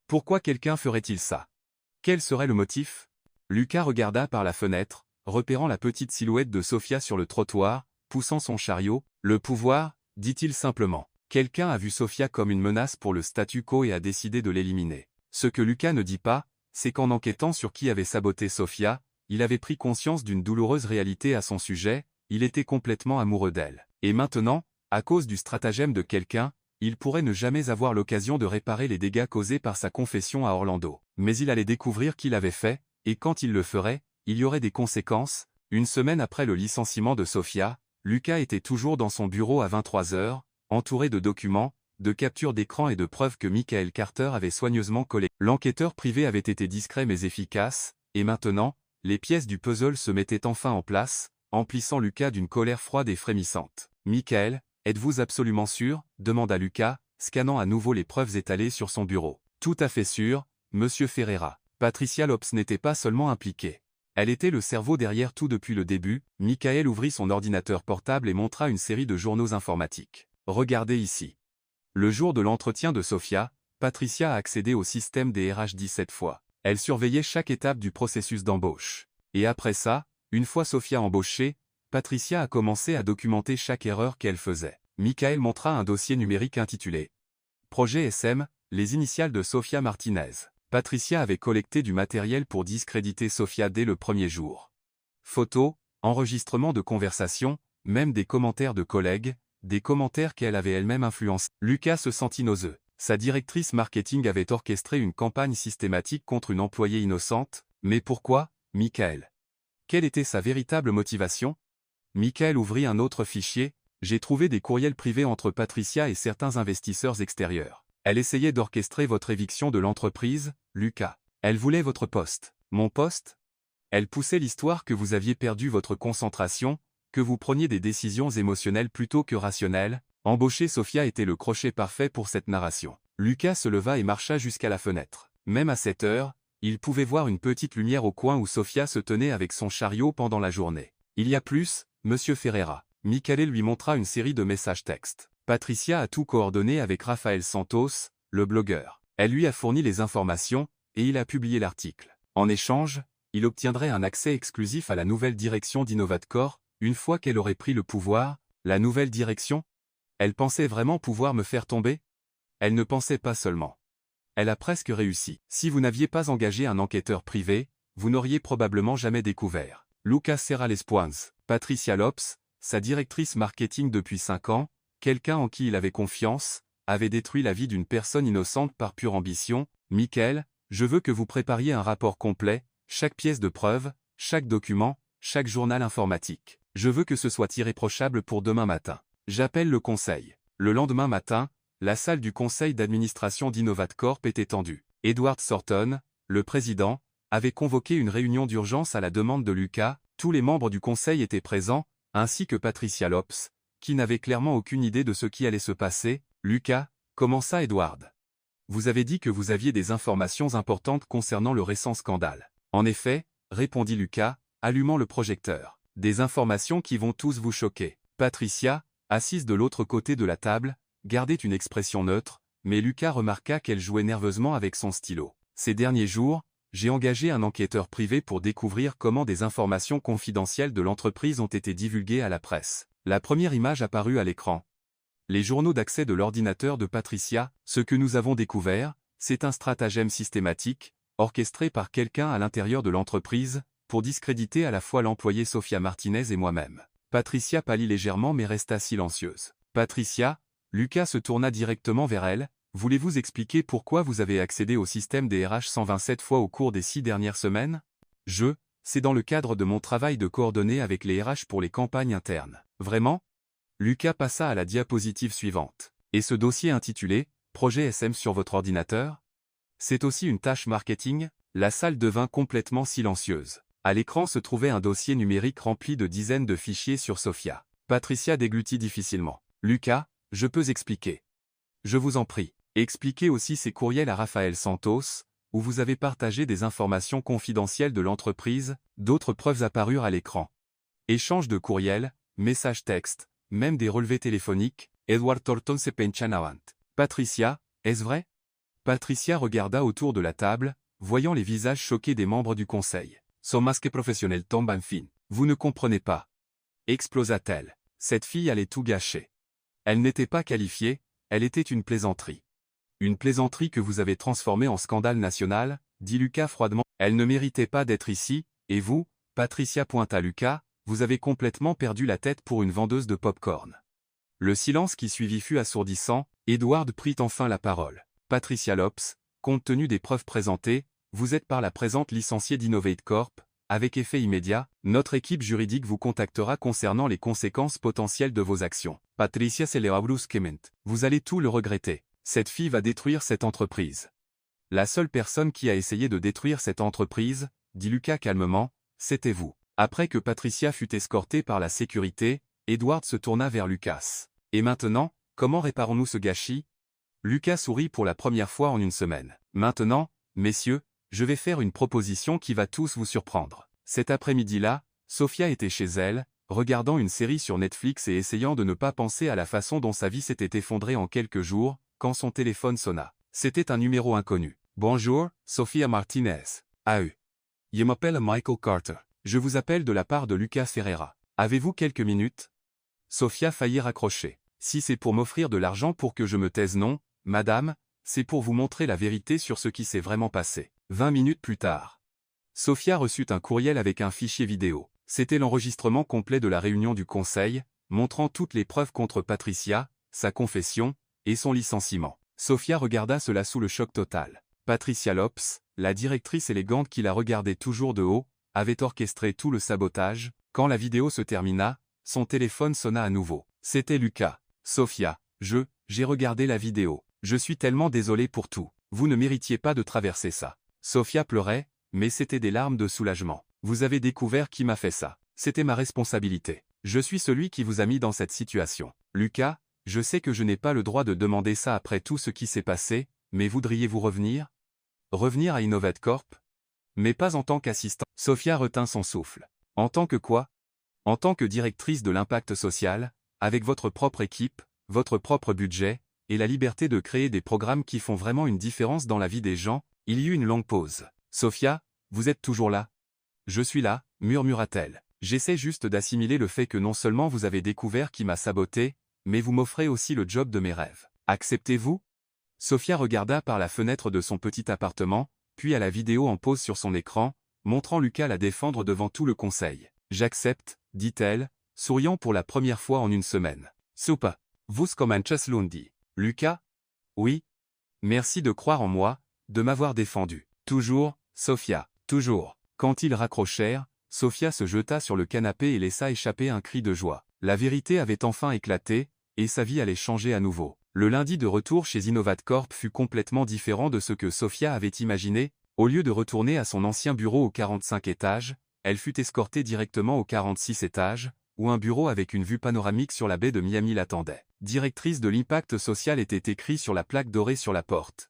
Pourquoi quelqu'un ferait-il ça? Quel serait le motif? Lucas regarda par la fenêtre, repérant la petite silhouette de Sofia sur le trottoir, poussant son chariot. Le pouvoir, dit-il simplement. Quelqu'un a vu Sofia comme une menace pour le statu quo et a décidé de l'éliminer. Ce que Lucas ne dit pas, c'est qu'en enquêtant sur qui avait saboté Sofia, il avait pris conscience d'une douloureuse réalité à son sujet, il était complètement amoureux d'elle. Et maintenant, à cause du stratagème de quelqu'un, il pourrait ne jamais avoir l'occasion de réparer les dégâts causés par sa confession à Orlando. Mais il allait découvrir qui l'avait fait, et quand il le ferait, il y aurait des conséquences. Une semaine après le licenciement de Sofia, Lucas était toujours dans son bureau à 23 heures, entouré de documents, de captures d'écran et de preuves que Michael Carter avait soigneusement collées. L'enquêteur privé avait été discret mais efficace, et maintenant, les pièces du puzzle se mettaient enfin en place, emplissant Lucas d'une colère froide et frémissante. « Michael, êtes-vous absolument sûr ?» demanda Lucas, scannant à nouveau les preuves étalées sur son bureau. « Tout à fait sûr, monsieur Ferreira. » Patricia Lopes n'était pas seulement impliquée. Elle était le cerveau derrière tout depuis le début. Michael ouvrit son ordinateur portable et montra une série de journaux informatiques. « Regardez ici. » Le jour de l'entretien de Sofia, Patricia a accédé au système des RH 17 fois. Elle surveillait chaque étape du processus d'embauche. Et après ça, une fois Sophia embauchée, Patricia a commencé à documenter chaque erreur qu'elle faisait. Michael montra un dossier numérique intitulé Projet SM, les initiales de Sophia Martinez. Patricia avait collecté du matériel pour discréditer Sophia dès le premier jour. Photos, enregistrements de conversations, même des commentaires de collègues, des commentaires qu'elle avait elle-même influencés. Lucas se sentit nauseux. Sa directrice marketing avait orchestré une campagne systématique contre une employée innocente, mais pourquoi, Michael? Quelle était sa véritable motivation? Michael ouvrit un autre fichier. J'ai trouvé des courriels privés entre Patricia et certains investisseurs extérieurs. Elle essayait d'orchestrer votre éviction de l'entreprise, Lucas. Elle voulait votre poste. Mon poste? Elle poussait l'histoire que vous aviez perdu votre concentration, que vous preniez des décisions émotionnelles plutôt que rationnelles. Embaucher Sophia était le crochet parfait pour cette narration. Lucas se leva et marcha jusqu'à la fenêtre. Même à cette heure, il pouvait voir une petite lumière au coin où Sophia se tenait avec son chariot pendant la journée. Il y a plus, Monsieur Ferreira. Michael lui montra une série de messages textes. Patricia a tout coordonné avec Raphaël Santos, le blogueur. Elle lui a fourni les informations, et il a publié l'article. En échange, il obtiendrait un accès exclusif à la nouvelle direction d'Innovatcorp, une fois qu'elle aurait pris le pouvoir. La nouvelle direction? Elle pensait vraiment pouvoir me faire tomber? Elle ne pensait pas seulement. Elle a presque réussi. Si vous n'aviez pas engagé un enquêteur privé, vous n'auriez probablement jamais découvert. Lucas Serrales Poins, Patricia Lopes, sa directrice marketing depuis 5 ans, quelqu'un en qui il avait confiance, avait détruit la vie d'une personne innocente par pure ambition. Michael, je veux que vous prépariez un rapport complet, chaque pièce de preuve, chaque document, chaque journal informatique. Je veux que ce soit irréprochable pour demain matin. J'appelle le conseil. Le lendemain matin, la salle du conseil d'administration d'Innovatcorp était tendue. Edward Thornton, le président, avait convoqué une réunion d'urgence à la demande de Lucas. Tous les membres du conseil étaient présents, ainsi que Patricia Lopes, qui n'avait clairement aucune idée de ce qui allait se passer. Lucas, commença Edward. Vous avez dit que vous aviez des informations importantes concernant le récent scandale. En effet, répondit Lucas, allumant le projecteur. Des informations qui vont tous vous choquer. Patricia, assise de l'autre côté de la table, gardait une expression neutre, mais Lucas remarqua qu'elle jouait nerveusement avec son stylo. Ces derniers jours, j'ai engagé un enquêteur privé pour découvrir comment des informations confidentielles de l'entreprise ont été divulguées à la presse. La première image apparut à l'écran. Les journaux d'accès de l'ordinateur de Patricia. Ce que nous avons découvert, c'est un stratagème systématique, orchestré par quelqu'un à l'intérieur de l'entreprise, pour discréditer à la fois l'employée Sophia Martinez et moi-même. Patricia pâlit légèrement mais resta silencieuse. Patricia, Lucas se tourna directement vers elle. Voulez-vous expliquer pourquoi vous avez accédé au système des RH 127 fois au cours des 6 dernières semaines? C'est dans le cadre de mon travail de coordonner avec les RH pour les campagnes internes. Vraiment? Lucas passa à la diapositive suivante. Et ce dossier intitulé « Projet SM sur votre ordinateur ?» C'est aussi une tâche marketing? La salle devint complètement silencieuse. À l'écran se trouvait un dossier numérique rempli de dizaines de fichiers sur Sophia. Patricia déglutit difficilement. Lucas, je peux expliquer. Je vous en prie. Expliquez aussi ces courriels à Raphaël Santos, où vous avez partagé des informations confidentielles de l'entreprise. D'autres preuves apparurent à l'écran. Échange de courriels, messages textes, même des relevés téléphoniques. Edward Thornton se penchan avant. Patricia, est-ce vrai? Patricia regarda autour de la table, voyant les visages choqués des membres du conseil. Son masque professionnel tombe en fin. Vous ne comprenez pas. Explosa-t-elle. Cette fille allait tout gâcher. Elle n'était pas qualifiée, elle était une plaisanterie. Une plaisanterie que vous avez transformée en scandale national, dit Lucas froidement. Elle ne méritait pas d'être ici, et vous, Patricia pointa Lucas, vous avez complètement perdu la tête pour une vendeuse de pop-corn. Le silence qui suivit fut assourdissant. Edward prit enfin la parole. Patricia Lopes, compte tenu des preuves présentées, vous êtes par la présente licenciée d'Innovatcorp. Avec effet immédiat, notre équipe juridique vous contactera concernant les conséquences potentielles de vos actions. Patricia se leva brusquement. Vous allez tout le regretter. Cette fille va détruire cette entreprise. La seule personne qui a essayé de détruire cette entreprise, dit Lucas calmement, c'était vous. Après que Patricia fut escortée par la sécurité, Edward se tourna vers Lucas. Et maintenant, comment réparons-nous ce gâchis? Lucas sourit pour la première fois en une semaine. Maintenant, messieurs, je vais faire une proposition qui va tous vous surprendre. Cet après-midi-là, Sophia était chez elle, regardant une série sur Netflix et essayant de ne pas penser à la façon dont sa vie s'était effondrée en quelques jours, quand son téléphone sonna. C'était un numéro inconnu. Bonjour, Sophia Martinez. AE. Je m'appelle Michael Carter. Je vous appelle de la part de Lucas Ferreira. Avez-vous quelques minutes? Sophia faillit raccrocher. Si c'est pour m'offrir de l'argent pour que je me taise, non, madame, c'est pour vous montrer la vérité sur ce qui s'est vraiment passé. 20 minutes plus tard. Sophia reçut un courriel avec un fichier vidéo. C'était l'enregistrement complet de la réunion du conseil, montrant toutes les preuves contre Patricia, sa confession, et son licenciement. Sophia regarda cela sous le choc total. Patricia Lopes, la directrice élégante qui la regardait toujours de haut, avait orchestré tout le sabotage. Quand la vidéo se termina, son téléphone sonna à nouveau. C'était Lucas. Sophia, j'ai regardé la vidéo. Je suis tellement désolé pour tout. Vous ne méritiez pas de traverser ça. Sophia pleurait, mais c'était des larmes de soulagement. Vous avez découvert qui m'a fait ça. C'était ma responsabilité. Je suis celui qui vous a mis dans cette situation. Lucas, je sais que je n'ai pas le droit de demander ça après tout ce qui s'est passé, mais voudriez-vous revenir? Revenir à Innovate Corp? Mais pas en tant qu'assistant. Sophia retint son souffle. En tant que quoi? En tant que directrice de l'impact social, avec votre propre équipe, votre propre budget, et la liberté de créer des programmes qui font vraiment une différence dans la vie des gens. Il y eut une longue pause. Sophia, vous êtes toujours là? Je suis là, murmura-t-elle. J'essaie juste d'assimiler le fait que non seulement vous avez découvert qui m'a saboté, mais vous m'offrez aussi le job de mes rêves. Acceptez-vous? Sophia regarda par la fenêtre de son petit appartement, puis à la vidéo en pause sur son écran, montrant Lucas la défendre devant tout le conseil. J'accepte, dit-elle, souriant pour la première fois en une semaine. Super. Vous comanches lundi. Lucas? Oui. Merci de croire en moi, de m'avoir défendu. Toujours, Sophia, toujours. Quand ils raccrochèrent, Sophia se jeta sur le canapé et laissa échapper un cri de joie. La vérité avait enfin éclaté, et sa vie allait changer à nouveau. Le lundi de retour chez Innovate Corp fut complètement différent de ce que Sophia avait imaginé. Au lieu de retourner à son ancien bureau au 45 étages, elle fut escortée directement au 46 étages, où un bureau avec une vue panoramique sur la baie de Miami l'attendait. Directrice de l'impact social était écrit sur la plaque dorée sur la porte.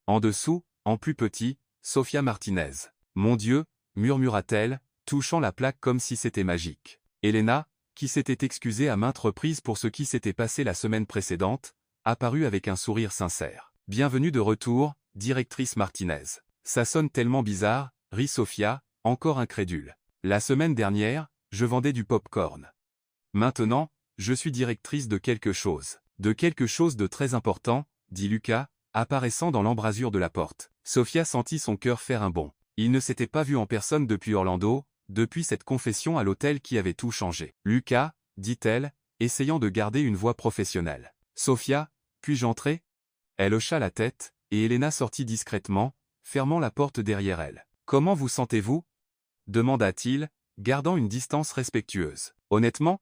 En dessous, en plus petit, Sophia Martinez. Mon Dieu, murmura-t-elle, touchant la plaque comme si c'était magique. Elena, qui s'était excusée à maintes reprises pour ce qui s'était passé la semaine précédente, apparut avec un sourire sincère. Bienvenue de retour, directrice Martinez. Ça sonne tellement bizarre, rit Sophia, encore incrédule. La semaine dernière, je vendais du pop-corn. Maintenant, je suis directrice de quelque chose. De quelque chose de très important, dit Lucas, apparaissant dans l'embrasure de la porte. Sophia sentit son cœur faire un bond. Il ne s'était pas vu en personne depuis Orlando, depuis cette confession à l'hôtel qui avait tout changé. Lucas, dit-elle, essayant de garder une voix professionnelle. Sophia, puis-je entrer? Elle hocha la tête, et Elena sortit discrètement, fermant la porte derrière elle. Comment vous sentez-vous? Demanda-t-il, gardant une distance respectueuse. Honnêtement?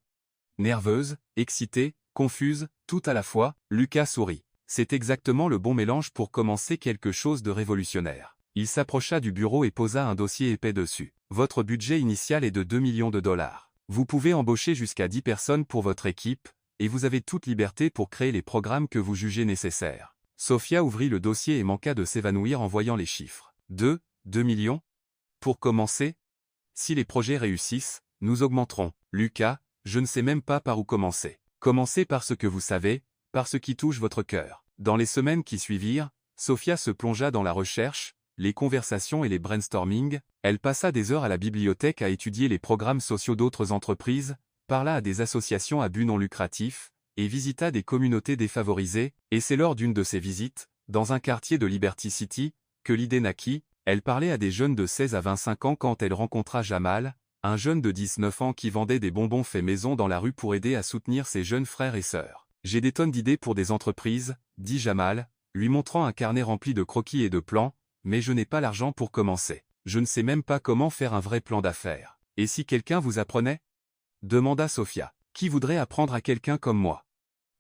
Nerveuse, excitée, confuse, tout à la fois, Lucas sourit. C'est exactement le bon mélange pour commencer quelque chose de révolutionnaire. Il s'approcha du bureau et posa un dossier épais dessus. Votre budget initial est de 2 millions de dollars. Vous pouvez embaucher jusqu'à 10 personnes pour votre équipe, et vous avez toute liberté pour créer les programmes que vous jugez nécessaires. Sophia ouvrit le dossier et manqua de s'évanouir en voyant les chiffres. 2 millions? Pour commencer? Si les projets réussissent, nous augmenterons. Lucas, je ne sais même pas par où commencer. Commencez par ce que vous savez, par ce qui touche votre cœur. Dans les semaines qui suivirent, Sophia se plongea dans la recherche, les conversations et les brainstorming. Elle passa des heures à la bibliothèque à étudier les programmes sociaux d'autres entreprises, parla à des associations à but non lucratif, et visita des communautés défavorisées, et c'est lors d'une de ces visites, dans un quartier de Liberty City, que l'idée naquit. Elle parlait à des jeunes de 16 à 25 ans quand elle rencontra Jamal, un jeune de 19 ans qui vendait des bonbons faits maison dans la rue pour aider à soutenir ses jeunes frères et sœurs. J'ai des tonnes d'idées pour des entreprises, dit Jamal, lui montrant un carnet rempli de croquis et de plans, mais je n'ai pas l'argent pour commencer. Je ne sais même pas comment faire un vrai plan d'affaires. Et si quelqu'un vous apprenait? Demanda Sophia. Qui voudrait apprendre à quelqu'un comme moi?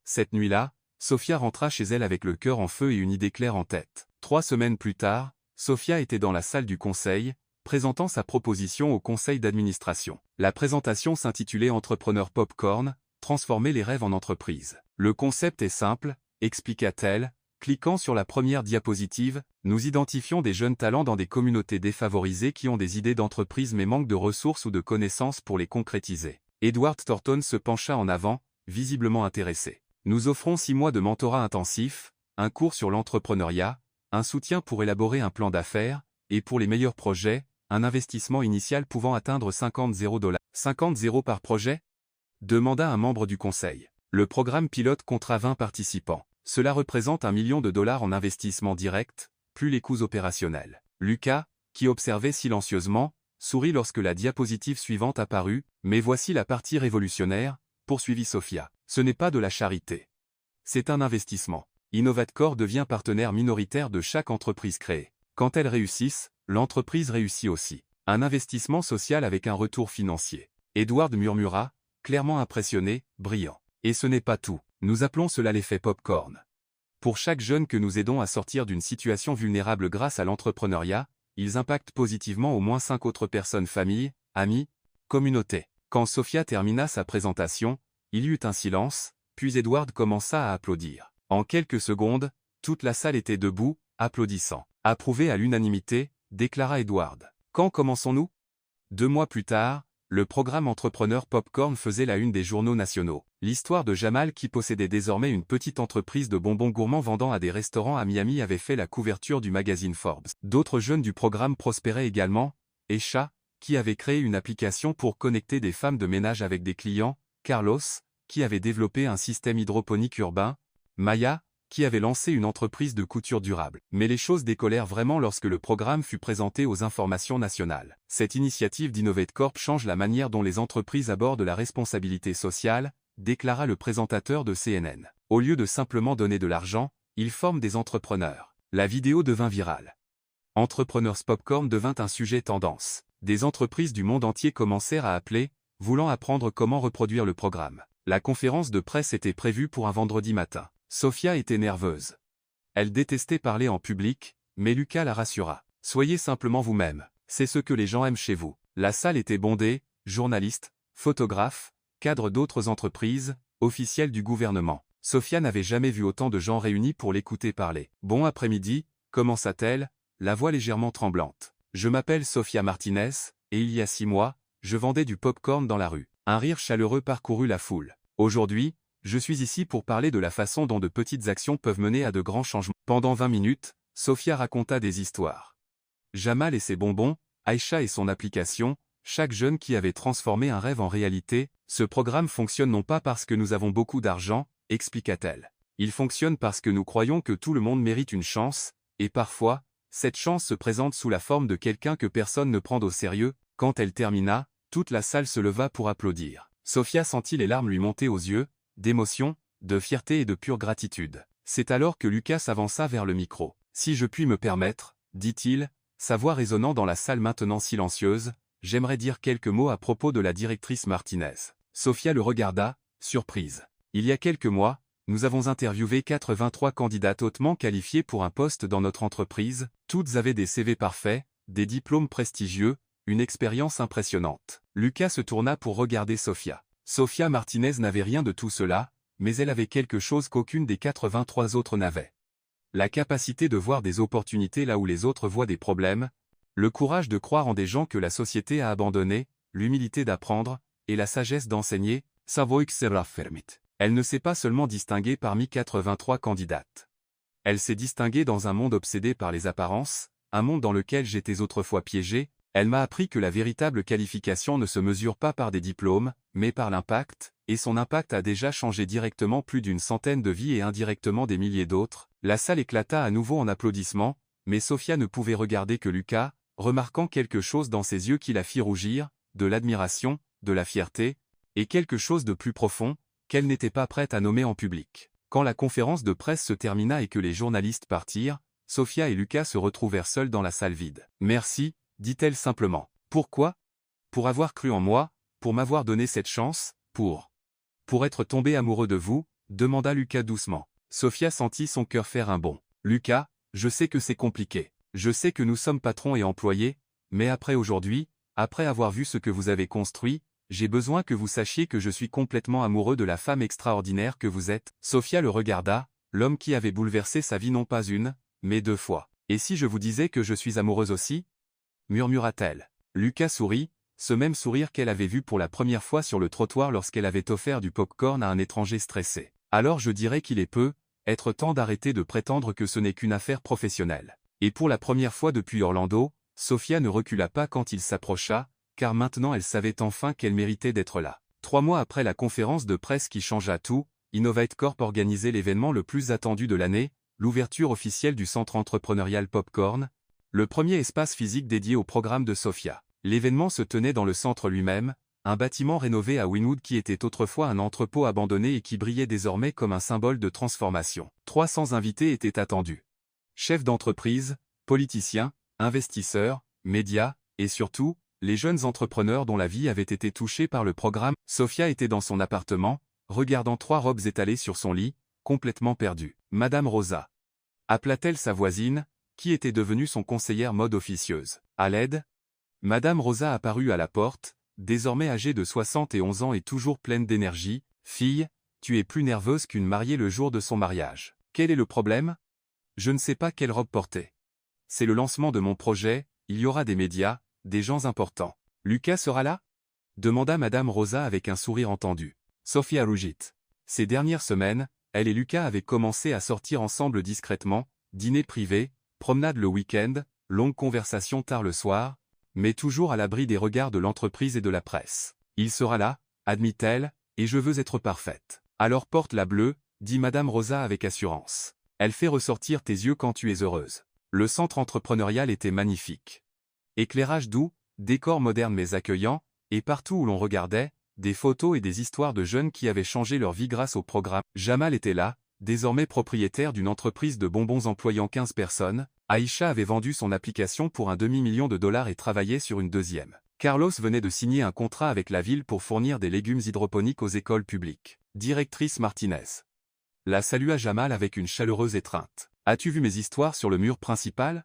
Cette nuit-là, Sophia rentra chez elle avec le cœur en feu et une idée claire en tête. 3 semaines plus tard, Sophia était dans la salle du conseil, présentant sa proposition au conseil d'administration. La présentation s'intitulait Entrepreneur Popcorn, transformer les rêves en entreprise. Le concept est simple, expliqua-t-elle, cliquant sur la première diapositive, nous identifions des jeunes talents dans des communautés défavorisées qui ont des idées d'entreprise mais manquent de ressources ou de connaissances pour les concrétiser. Edward Thornton se pencha en avant, visiblement intéressé. Nous offrons 6 mois de mentorat intensif, un cours sur l'entrepreneuriat, un soutien pour élaborer un plan d'affaires, et pour les meilleurs projets, un investissement initial pouvant atteindre 50 $. 50 € par projet? Demanda un membre du conseil. Le programme pilote comptera 20 participants. Cela représente $1 million en investissement direct, plus les coûts opérationnels. Lucas, qui observait silencieusement, sourit lorsque la diapositive suivante apparut, mais voici la partie révolutionnaire, poursuivit Sophia. Ce n'est pas de la charité. C'est un investissement. Innovatcore devient partenaire minoritaire de chaque entreprise créée. Quand elles réussissent, l'entreprise réussit aussi. Un investissement social avec un retour financier. Edward murmura, clairement impressionné, brillant. Et ce n'est pas tout. Nous appelons cela l'effet popcorn. Pour chaque jeune que nous aidons à sortir d'une situation vulnérable grâce à l'entrepreneuriat, ils impactent positivement au moins 5 autres personnes, familles, amis, communautés. Quand Sophia termina sa présentation, il y eut un silence, puis Edward commença à applaudir. En quelques secondes, toute la salle était debout, applaudissant. Approuvé à l'unanimité, déclara Edward. Quand commençons-nous? 2 mois plus tard, le programme Entrepreneur Popcorn faisait la une des journaux nationaux. L'histoire de Jamal, qui possédait désormais une petite entreprise de bonbons gourmands vendant à des restaurants à Miami, avait fait la couverture du magazine Forbes. D'autres jeunes du programme prospéraient également. Esha, qui avait créé une application pour connecter des femmes de ménage avec des clients, Carlos, qui avait développé un système hydroponique urbain, Maya, qui avait lancé une entreprise de couture durable. Mais les choses décollèrent vraiment lorsque le programme fut présenté aux informations nationales. Cette initiative d'Innovate Corp change la manière dont les entreprises abordent la responsabilité sociale, déclara le présentateur de CNN. Au lieu de simplement donner de l'argent, ils forment des entrepreneurs. La vidéo devint virale. Entrepreneurs Popcorn devint un sujet tendance. Des entreprises du monde entier commencèrent à appeler, voulant apprendre comment reproduire le programme. La conférence de presse était prévue pour un vendredi matin. Sophia était nerveuse. Elle détestait parler en public, mais Lucas la rassura. Soyez simplement vous-même, c'est ce que les gens aiment chez vous. La salle était bondée, journalistes, photographes, cadres d'autres entreprises, officiels du gouvernement. Sophia n'avait jamais vu autant de gens réunis pour l'écouter parler. Bon après-midi, commença-t-elle, la voix légèrement tremblante. Je m'appelle Sophia Martinez, et il y a 6 mois, je vendais du popcorn dans la rue. Un rire chaleureux parcourut la foule. Aujourd'hui, je suis ici pour parler de la façon dont de petites actions peuvent mener à de grands changements. Pendant 20 minutes, Sophia raconta des histoires. Jamal et ses bonbons, Aïcha et son application, chaque jeune qui avait transformé un rêve en réalité. Ce programme fonctionne non pas parce que nous avons beaucoup d'argent, expliqua-t-elle. Il fonctionne parce que nous croyons que tout le monde mérite une chance, et parfois, cette chance se présente sous la forme de quelqu'un que personne ne prend au sérieux. Quand elle termina, toute la salle se leva pour applaudir. Sophia sentit les larmes lui monter aux yeux, d'émotion, de fierté et de pure gratitude. C'est alors que Lucas s'avança vers le micro. « Si je puis me permettre, dit-il, sa voix résonnant dans la salle maintenant silencieuse, j'aimerais dire quelques mots à propos de la directrice Martinez. » Sophia le regarda, surprise. Il y a quelques mois, nous avons interviewé 83 candidates hautement qualifiées pour un poste dans notre entreprise. Toutes avaient des CV parfaits, des diplômes prestigieux, une expérience impressionnante. Lucas se tourna pour regarder Sophia. Sophia Martinez n'avait rien de tout cela, mais elle avait quelque chose qu'aucune des 83 autres n'avait. La capacité de voir des opportunités là où les autres voient des problèmes, le courage de croire en des gens que la société a abandonnés, l'humilité d'apprendre, et la sagesse d'enseigner. Elle ne s'est pas seulement distinguée parmi 83 candidates. Elle s'est distinguée dans un monde obsédé par les apparences, un monde dans lequel j'étais autrefois piégé. Elle m'a appris que la véritable qualification ne se mesure pas par des diplômes, mais par l'impact, et son impact a déjà changé directement plus d'une centaine de vies et indirectement des milliers d'autres. La salle éclata à nouveau en applaudissements, mais Sophia ne pouvait regarder que Lucas, remarquant quelque chose dans ses yeux qui la fit rougir, de l'admiration, de la fierté, et quelque chose de plus profond, qu'elle n'était pas prête à nommer en public. Quand la conférence de presse se termina et que les journalistes partirent, Sophia et Lucas se retrouvèrent seuls dans la salle vide. « Merci », dit-elle simplement. « Pourquoi ? Pour avoir cru en moi, pour m'avoir donné cette chance, pour être tombé amoureux de vous ?» demanda Lucas doucement. Sophia sentit son cœur faire un bond. « Lucas, je sais que c'est compliqué. Je sais que nous sommes patrons et employés, mais après aujourd'hui, après avoir vu ce que vous avez construit, j'ai besoin que vous sachiez que je suis complètement amoureux de la femme extraordinaire que vous êtes. » Sophia le regarda, l'homme qui avait bouleversé sa vie non pas une, mais 2 fois. « Et si je vous disais que je suis amoureuse aussi ?» murmura-t-elle. Lucas sourit, ce même sourire qu'elle avait vu pour la première fois sur le trottoir lorsqu'elle avait offert du pop-corn à un étranger stressé. « Alors je dirais qu'il est peu, être temps d'arrêter de prétendre que ce n'est qu'une affaire professionnelle. Et pour la première fois depuis Orlando, Sophia ne recula pas quand il s'approcha, car maintenant elle savait enfin qu'elle méritait d'être là. 3 mois après la conférence de presse qui changea tout, Innovate Corp organisait l'événement le plus attendu de l'année, l'ouverture officielle du centre entrepreneurial Popcorn, le premier espace physique dédié au programme de Sophia. L'événement se tenait dans le centre lui-même, un bâtiment rénové à Wynwood qui était autrefois un entrepôt abandonné et qui brillait désormais comme un symbole de transformation. 300 invités étaient attendus. Chefs d'entreprise, politiciens, investisseurs, médias, et surtout, les jeunes entrepreneurs dont la vie avait été touchée par le programme. Sophia était dans son appartement, regardant 3 robes étalées sur son lit, complètement perdue. Madame Rosa. Appela-t-elle sa voisine, qui était devenue son conseillère mode officieuse. À l'aide? Madame Rosa apparut à la porte, désormais âgée de 71 ans et toujours pleine d'énergie. Fille, tu es plus nerveuse qu'une mariée le jour de son mariage. Quel est le problème? Je ne sais pas quelle robe porter. C'est le lancement de mon projet, il y aura des médias, des gens importants. Lucas sera là? Demanda Madame Rosa avec un sourire entendu. Sophia rougit. Ces dernières semaines, elle et Lucas avaient commencé à sortir ensemble discrètement, dîner privé, promenade le week-end, longues conversations tard le soir, mais toujours à l'abri des regards de l'entreprise et de la presse. Il sera là, admit-elle, et je veux être parfaite. Alors porte la bleue, dit Madame Rosa avec assurance. Elle fait ressortir tes yeux quand tu es heureuse. Le centre entrepreneurial était magnifique. Éclairage doux, décor moderne mais accueillant, et partout où l'on regardait, des photos et des histoires de jeunes qui avaient changé leur vie grâce au programme. Jamal était là, désormais propriétaire d'une entreprise de bonbons employant 15 personnes. Aïcha avait vendu son application pour $1 demi-million et travaillait sur une deuxième. Carlos venait de signer un contrat avec la ville pour fournir des légumes hydroponiques aux écoles publiques. Directrice Martinez la salua Jamal avec une chaleureuse étreinte. « As-tu vu mes histoires sur le mur principal ?»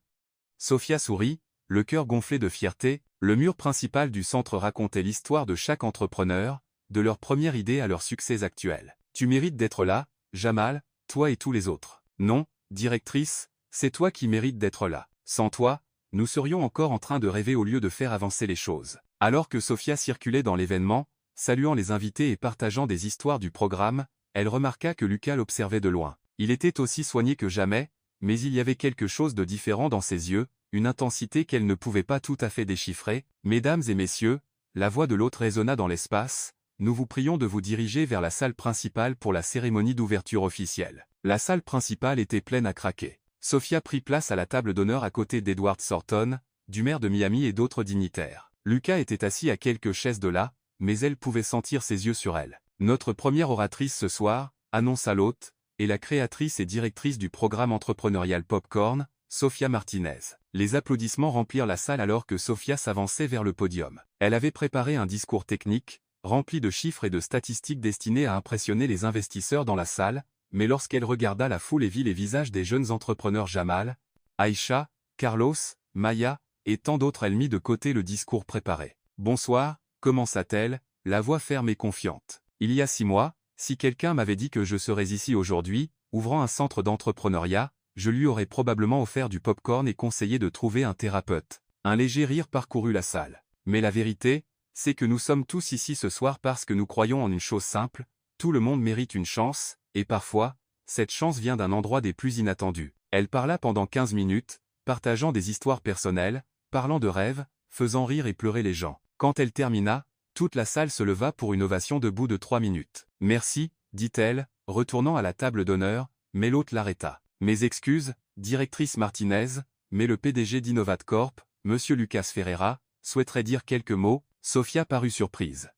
Sophia sourit, le cœur gonflé de fierté. Le mur principal du centre racontait l'histoire de chaque entrepreneur, de leur première idée à leur succès actuel. « Tu mérites d'être là, Jamal, toi et tous les autres. »« Non, directrice, c'est toi qui mérites d'être là. Sans toi, nous serions encore en train de rêver au lieu de faire avancer les choses. » Alors que Sophia circulait dans l'événement, saluant les invités et partageant des histoires du programme, elle remarqua que Lucas l'observait de loin. Il était aussi soigné que jamais, mais il y avait quelque chose de différent dans ses yeux, une intensité qu'elle ne pouvait pas tout à fait déchiffrer. « Mesdames et messieurs, la voix de l'hôte résonna dans l'espace, nous vous prions de vous diriger vers la salle principale pour la cérémonie d'ouverture officielle. » La salle principale était pleine à craquer. Sophia prit place à la table d'honneur à côté d'Edward Thornton, du maire de Miami et d'autres dignitaires. Lucas était assis à quelques chaises de là, mais elle pouvait sentir ses yeux sur elle. « Notre première oratrice ce soir, » annonça l'hôte, est la créatrice et directrice du programme entrepreneurial Popcorn, Sophia Martinez. Les applaudissements remplirent la salle alors que Sophia s'avançait vers le podium. Elle avait préparé un discours technique, rempli de chiffres et de statistiques destinées à impressionner les investisseurs dans la salle, mais lorsqu'elle regarda la foule et vit les visages des jeunes entrepreneurs Jamal, Aïcha, Carlos, Maya, et tant d'autres, elle mit de côté le discours préparé. « Bonsoir », commença-t-elle, la voix ferme et confiante. « Il y a 6 mois, si quelqu'un m'avait dit que je serais ici aujourd'hui, ouvrant un centre d'entrepreneuriat, je lui aurais probablement offert du popcorn et conseillé de trouver un thérapeute. » Un léger rire parcourut la salle. Mais la vérité, c'est que nous sommes tous ici ce soir parce que nous croyons en une chose simple, tout le monde mérite une chance, et parfois, cette chance vient d'un endroit des plus inattendus. Elle parla pendant 15 minutes, partageant des histoires personnelles, parlant de rêves, faisant rire et pleurer les gens. Quand elle termina, toute la salle se leva pour une ovation debout de 3 minutes. « Merci, » dit-elle, retournant à la table d'honneur, mais l'hôte l'arrêta. « Mes excuses, directrice Martinez, mais le PDG d'Innovate Corp, Monsieur Lucas Ferreira, souhaiterait dire quelques mots. » Sophia parut surprise.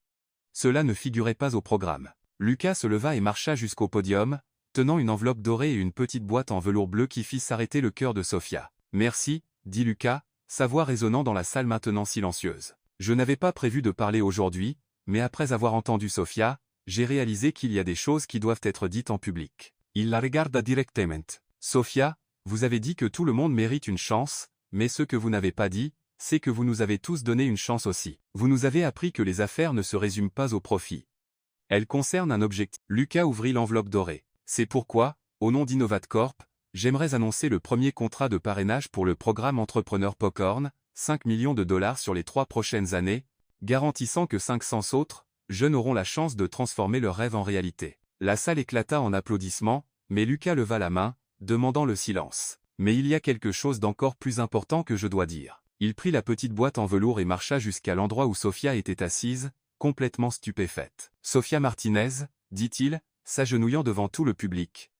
Cela ne figurait pas au programme. Lucas se leva et marcha jusqu'au podium, tenant une enveloppe dorée et une petite boîte en velours bleu qui fit s'arrêter le cœur de Sophia. « Merci, » dit Lucas, sa voix résonnant dans la salle maintenant silencieuse. « Je n'avais pas prévu de parler aujourd'hui, mais après avoir entendu Sophia, j'ai réalisé qu'il y a des choses qui doivent être dites en public. » Il la regarda directement. « Sophia, vous avez dit que tout le monde mérite une chance, mais ce que vous n'avez pas dit, c'est que vous nous avez tous donné une chance aussi. Vous nous avez appris que les affaires ne se résument pas au profit. Elles concernent un objectif. » Lucas ouvrit l'enveloppe dorée. « C'est pourquoi, au nom d'Innovate Corp, j'aimerais annoncer le premier contrat de parrainage pour le programme Entrepreneur Popcorn, $5 millions sur les 3 prochaines années, garantissant que 500 autres jeunes auront la chance de transformer leurs rêves en réalité. » La salle éclata en applaudissements, mais Lucas leva la main, demandant le silence. Mais il y a quelque chose d'encore plus important que je dois dire. Il prit la petite boîte en velours et marcha jusqu'à l'endroit où Sofia était assise, complètement stupéfaite. « Sofia Martinez, dit-il, s'agenouillant devant tout le public.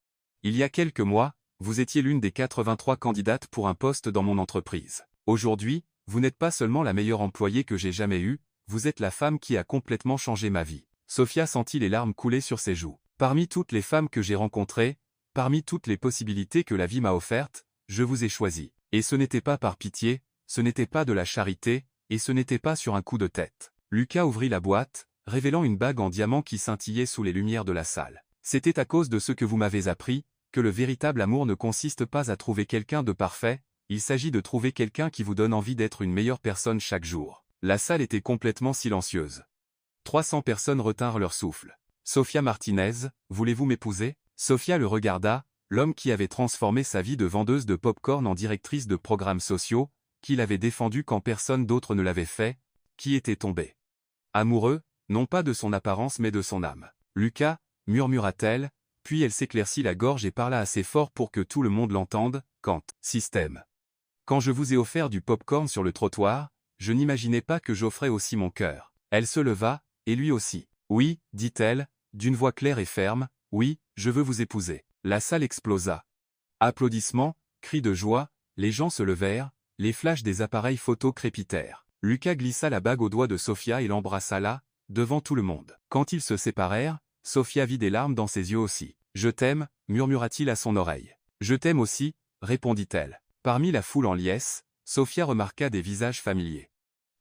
Il y a quelques mois, vous étiez l'une des 83 candidates pour un poste dans mon entreprise. Aujourd'hui, vous n'êtes pas seulement la meilleure employée que j'ai jamais eue, vous êtes la femme qui a complètement changé ma vie. » Sofia sentit les larmes couler sur ses joues. « Parmi toutes les femmes que j'ai rencontrées, parmi toutes les possibilités que la vie m'a offertes, je vous ai choisi. Et ce n'était pas par pitié, ce n'était pas de la charité, et ce n'était pas sur un coup de tête. » Lucas ouvrit la boîte, révélant une bague en diamant qui scintillait sous les lumières de la salle. « C'était à cause de ce que vous m'avez appris, que le véritable amour ne consiste pas à trouver quelqu'un de parfait, il s'agit de trouver quelqu'un qui vous donne envie d'être une meilleure personne chaque jour. » La salle était complètement silencieuse. 300 personnes retinrent leur souffle. « Sofia Martinez, voulez-vous m'épouser ?» Sofia le regarda, l'homme qui avait transformé sa vie de vendeuse de pop-corn en directrice de programmes sociaux, qu'il avait défendu quand personne d'autre ne l'avait fait, qui était tombé amoureux, non pas de son apparence mais de son âme. « Lucas, murmura-t-elle, puis elle s'éclaircit la gorge et parla assez fort pour que tout le monde l'entende, quand, système. Quand je vous ai offert du pop-corn sur le trottoir, je n'imaginais pas que j'offrais aussi mon cœur. » Elle se leva, et lui aussi. « Oui, dit-elle, d'une voix claire et ferme, oui, je veux vous épouser. » La salle explosa. Applaudissements, cris de joie, les gens se levèrent, les flashs des appareils photo crépitèrent. Lucas glissa la bague au doigt de Sofia et l'embrassa là, devant tout le monde. Quand ils se séparèrent, Sofia vit des larmes dans ses yeux aussi. « Je t'aime, murmura-t-il à son oreille. « Je t'aime aussi, répondit-elle. Parmi la foule en liesse, Sofia remarqua des visages familiers.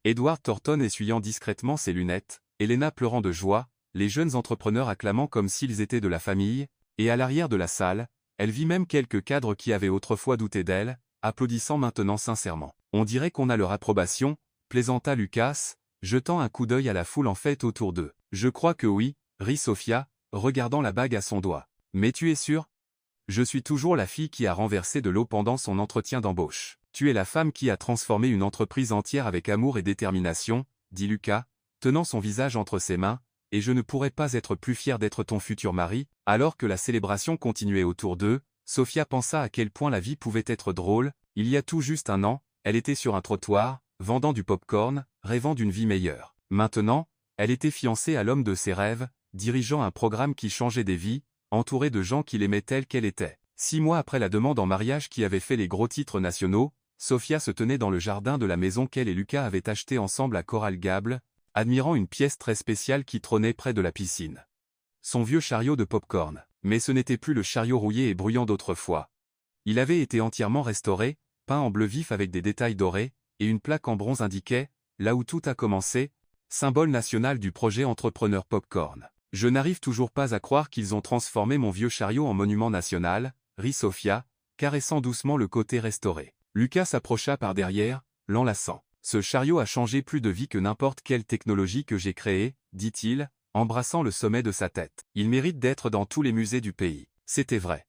Edward Thornton essuyant discrètement ses lunettes, Elena pleurant de joie, les jeunes entrepreneurs acclamant comme s'ils étaient de la famille, et à l'arrière de la salle, elle vit même quelques cadres qui avaient autrefois douté d'elle, applaudissant maintenant sincèrement. « On dirait qu'on a leur approbation, » plaisanta Lucas, jetant un coup d'œil à la foule en fête autour d'eux. « Je crois que oui, » rit Sofia, regardant la bague à son doigt. « Mais tu es sûr ? Je suis toujours la fille qui a renversé de l'eau pendant son entretien d'embauche. Tu es la femme qui a transformé une entreprise entière avec amour et détermination, » dit Lucas, tenant son visage entre ses mains, « et je ne pourrais pas être plus fier d'être ton futur mari. » Alors que la célébration continuait autour d'eux, Sofia pensa à quel point la vie pouvait être drôle. Il y a tout juste un an, elle était sur un trottoir, vendant du pop-corn, rêvant d'une vie meilleure. Maintenant, elle était fiancée à l'homme de ses rêves, dirigeant un programme qui changeait des vies, entourée de gens qui l'aimaient telle qu'elle était. 6 mois après la demande en mariage qui avait fait les gros titres nationaux, Sofia se tenait dans le jardin de la maison qu'elle et Lucas avaient achetée ensemble à Coral Gables, admirant une pièce très spéciale qui trônait près de la piscine. Son vieux chariot de pop-corn. Mais ce n'était plus le chariot rouillé et bruyant d'autrefois. Il avait été entièrement restauré, peint en bleu vif avec des détails dorés, et une plaque en bronze indiquait « Là où tout a commencé », symbole national du projet Entrepreneur Popcorn. « Je n'arrive toujours pas à croire qu'ils ont transformé mon vieux chariot en monument national », rit Sofia, caressant doucement le côté restauré. Lucas s'approcha par derrière, l'enlaçant. « Ce chariot a changé plus de vie que n'importe quelle technologie que j'ai créée, » dit-il, embrassant le sommet de sa tête. « Il mérite d'être dans tous les musées du pays. » C'était vrai.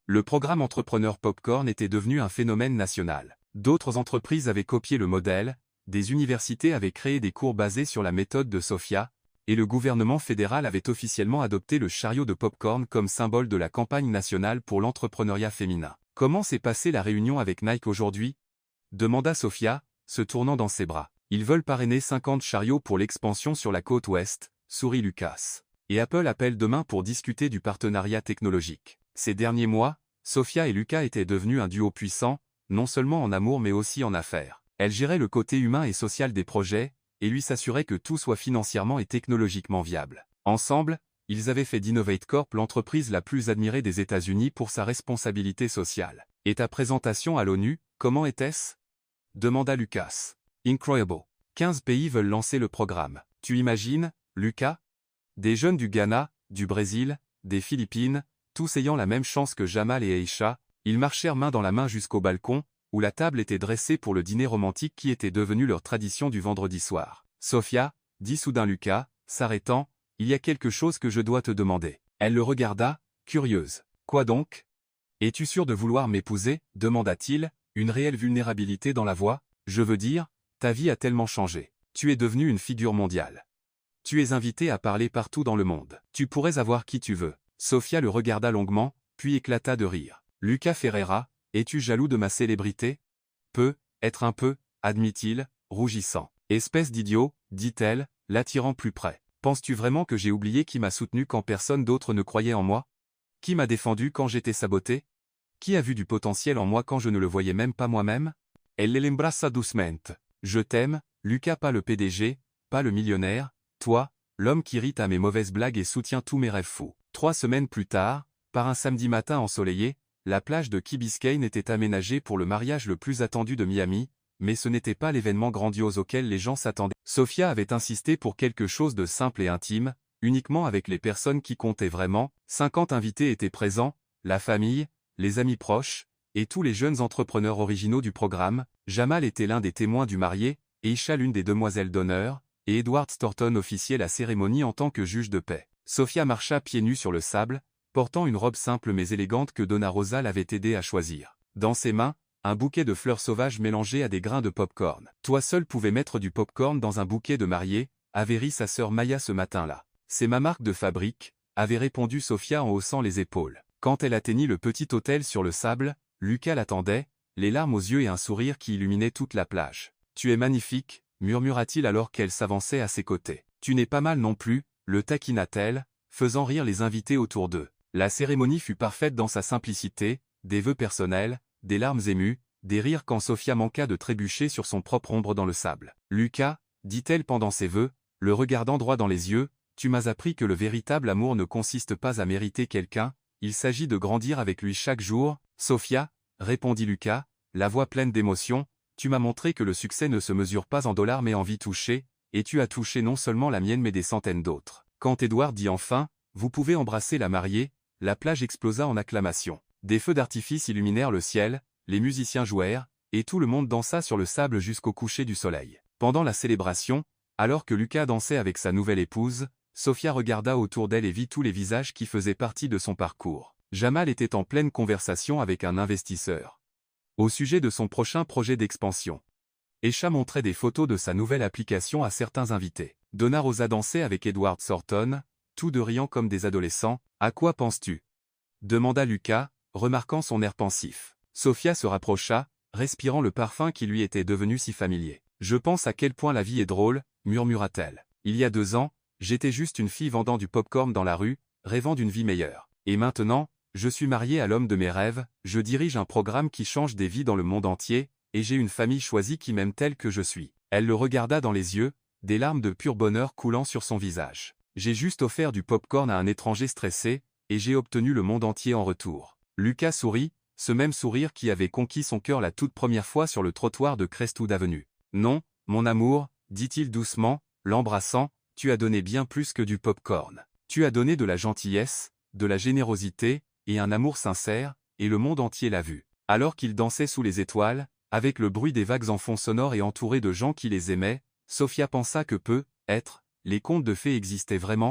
Le programme Entrepreneur Popcorn était devenu un phénomène national. D'autres entreprises avaient copié le modèle, des universités avaient créé des cours basés sur la méthode de Sofia, et le gouvernement fédéral avait officiellement adopté le chariot de popcorn comme symbole de la campagne nationale pour l'entrepreneuriat féminin. « Comment s'est passée la réunion avec Nike aujourd'hui ?» demanda Sofia, se tournant dans ses bras. « Ils veulent parrainer 50 chariots pour l'expansion sur la côte ouest, » sourit Lucas. « Et Apple appelle demain pour discuter du partenariat technologique. » Ces derniers mois, Sofia et Lucas étaient devenus un duo puissant, non seulement en amour mais aussi en affaires. Elle gérait le côté humain et social des projets, et lui s'assurait que tout soit financièrement et technologiquement viable. Ensemble, ils avaient fait d'Innovate Corp l'entreprise la plus admirée des États-Unis pour sa responsabilité sociale. « Et ta présentation à l'ONU, comment était-ce » demanda Lucas. « Incroyable. 15 pays veulent lancer le programme. Tu imagines, Lucas? Des jeunes du Ghana, du Brésil, des Philippines, tous ayant la même chance que Jamal et Aïcha, ils marchèrent main dans la main jusqu'au balcon, où la table était dressée pour le dîner romantique qui était devenu leur tradition du vendredi soir. « Sofia, » dit soudain Lucas, s'arrêtant, « il y a quelque chose que je dois te demander. » Elle le regarda, curieuse. « Quoi donc ? Es-tu sûr de vouloir m'épouser » demanda-t-il, une réelle vulnérabilité dans la voix. « Je veux dire, ta vie a tellement changé. Tu es devenue une figure mondiale. Tu es invité à parler partout dans le monde. Tu pourrais avoir qui tu veux. » Sofia le regarda longuement, puis éclata de rire. Lucas Ferreira, es-tu jaloux de ma célébrité? Peu, être un peu, admit-il, rougissant. Espèce d'idiot, dit-elle, l'attirant plus près. Penses-tu vraiment que j'ai oublié qui m'a soutenu quand personne d'autre ne croyait en moi? Qui m'a défendu quand j'étais saboté? Qui a vu du potentiel en moi quand je ne le voyais même pas moi-même? Elle l'embrassa doucement. Je t'aime, Lucas, pas le PDG, pas le millionnaire, toi, l'homme qui rit à mes mauvaises blagues et soutient tous mes rêves fous. 3 semaines plus tard, par un samedi matin ensoleillé, la plage de Key Biscayne était aménagée pour le mariage le plus attendu de Miami, mais ce n'était pas l'événement grandiose auquel les gens s'attendaient. Sophia avait insisté pour quelque chose de simple et intime, uniquement avec les personnes qui comptaient vraiment. 50 invités étaient présents, la famille, les amis proches, et tous les jeunes entrepreneurs originaux du programme. Jamal était l'un des témoins du marié, Aisha l'une des demoiselles d'honneur, et Edward Storton officiait la cérémonie en tant que juge de paix. Sophia marcha pieds nus sur le sable, portant une robe simple mais élégante que Donna Rosa l'avait aidé à choisir. Dans ses mains, un bouquet de fleurs sauvages mélangées à des grains de pop-corn. Toi seul pouvais mettre du pop-corn dans un bouquet de mariée, avait ri sa sœur Maya ce matin-là. C'est ma marque de fabrique, avait répondu Sophia en haussant les épaules. Quand elle atteignit le petit hôtel sur le sable, Lucas l'attendait, les larmes aux yeux et un sourire qui illuminait toute la plage. Tu es magnifique, murmura-t-il alors qu'elle s'avançait à ses côtés. Tu n'es pas mal non plus, le taquina-t-elle, faisant rire les invités autour d'eux. La cérémonie fut parfaite dans sa simplicité, des vœux personnels, des larmes émues, des rires quand Sophia manqua de trébucher sur son propre ombre dans le sable. Lucas, dit-elle pendant ses vœux, le regardant droit dans les yeux, tu m'as appris que le véritable amour ne consiste pas à mériter quelqu'un, il s'agit de grandir avec lui chaque jour. Sophia, répondit Lucas, la voix pleine d'émotion, tu m'as montré que le succès ne se mesure pas en dollars mais en vies touchées, et tu as touché non seulement la mienne mais des centaines d'autres. Quand Edward dit enfin, vous pouvez embrasser la mariée, la plage explosa en acclamations. Des feux d'artifice illuminèrent le ciel, les musiciens jouèrent, et tout le monde dansa sur le sable jusqu'au coucher du soleil. Pendant la célébration, alors que Lucas dansait avec sa nouvelle épouse, Sophia regarda autour d'elle et vit tous les visages qui faisaient partie de son parcours. Jamal était en pleine conversation avec un investisseur au sujet de son prochain projet d'expansion. Aisha montrait des photos de sa nouvelle application à certains invités. Donna Rosa dansait avec Edward Thornton, tous deux riant comme des adolescents. À quoi penses-tu? Demanda Lucas, remarquant son air pensif. Sophia se rapprocha, respirant le parfum qui lui était devenu si familier. Je pense à quel point la vie est drôle, murmura-t-elle. Il y a 2 ans, j'étais juste une fille vendant du pop-corn dans la rue, rêvant d'une vie meilleure. Et maintenant, je suis mariée à l'homme de mes rêves, je dirige un programme qui change des vies dans le monde entier, et j'ai une famille choisie qui m'aime telle que je suis. Elle le regarda dans les yeux, des larmes de pur bonheur coulant sur son visage. J'ai juste offert du pop-corn à un étranger stressé, et j'ai obtenu le monde entier en retour. Lucas sourit, ce même sourire qui avait conquis son cœur la toute première fois sur le trottoir de Crestwood Avenue. Non, mon amour, dit-il doucement, l'embrassant, tu as donné bien plus que du pop-corn. Tu as donné de la gentillesse, de la générosité, et un amour sincère, et le monde entier l'a vu. Alors qu'ils dansaient sous les étoiles, avec le bruit des vagues en fond sonore et entourés de gens qui les aimaient, Sophia pensa que peut-être, les contes de fées existaient vraiment,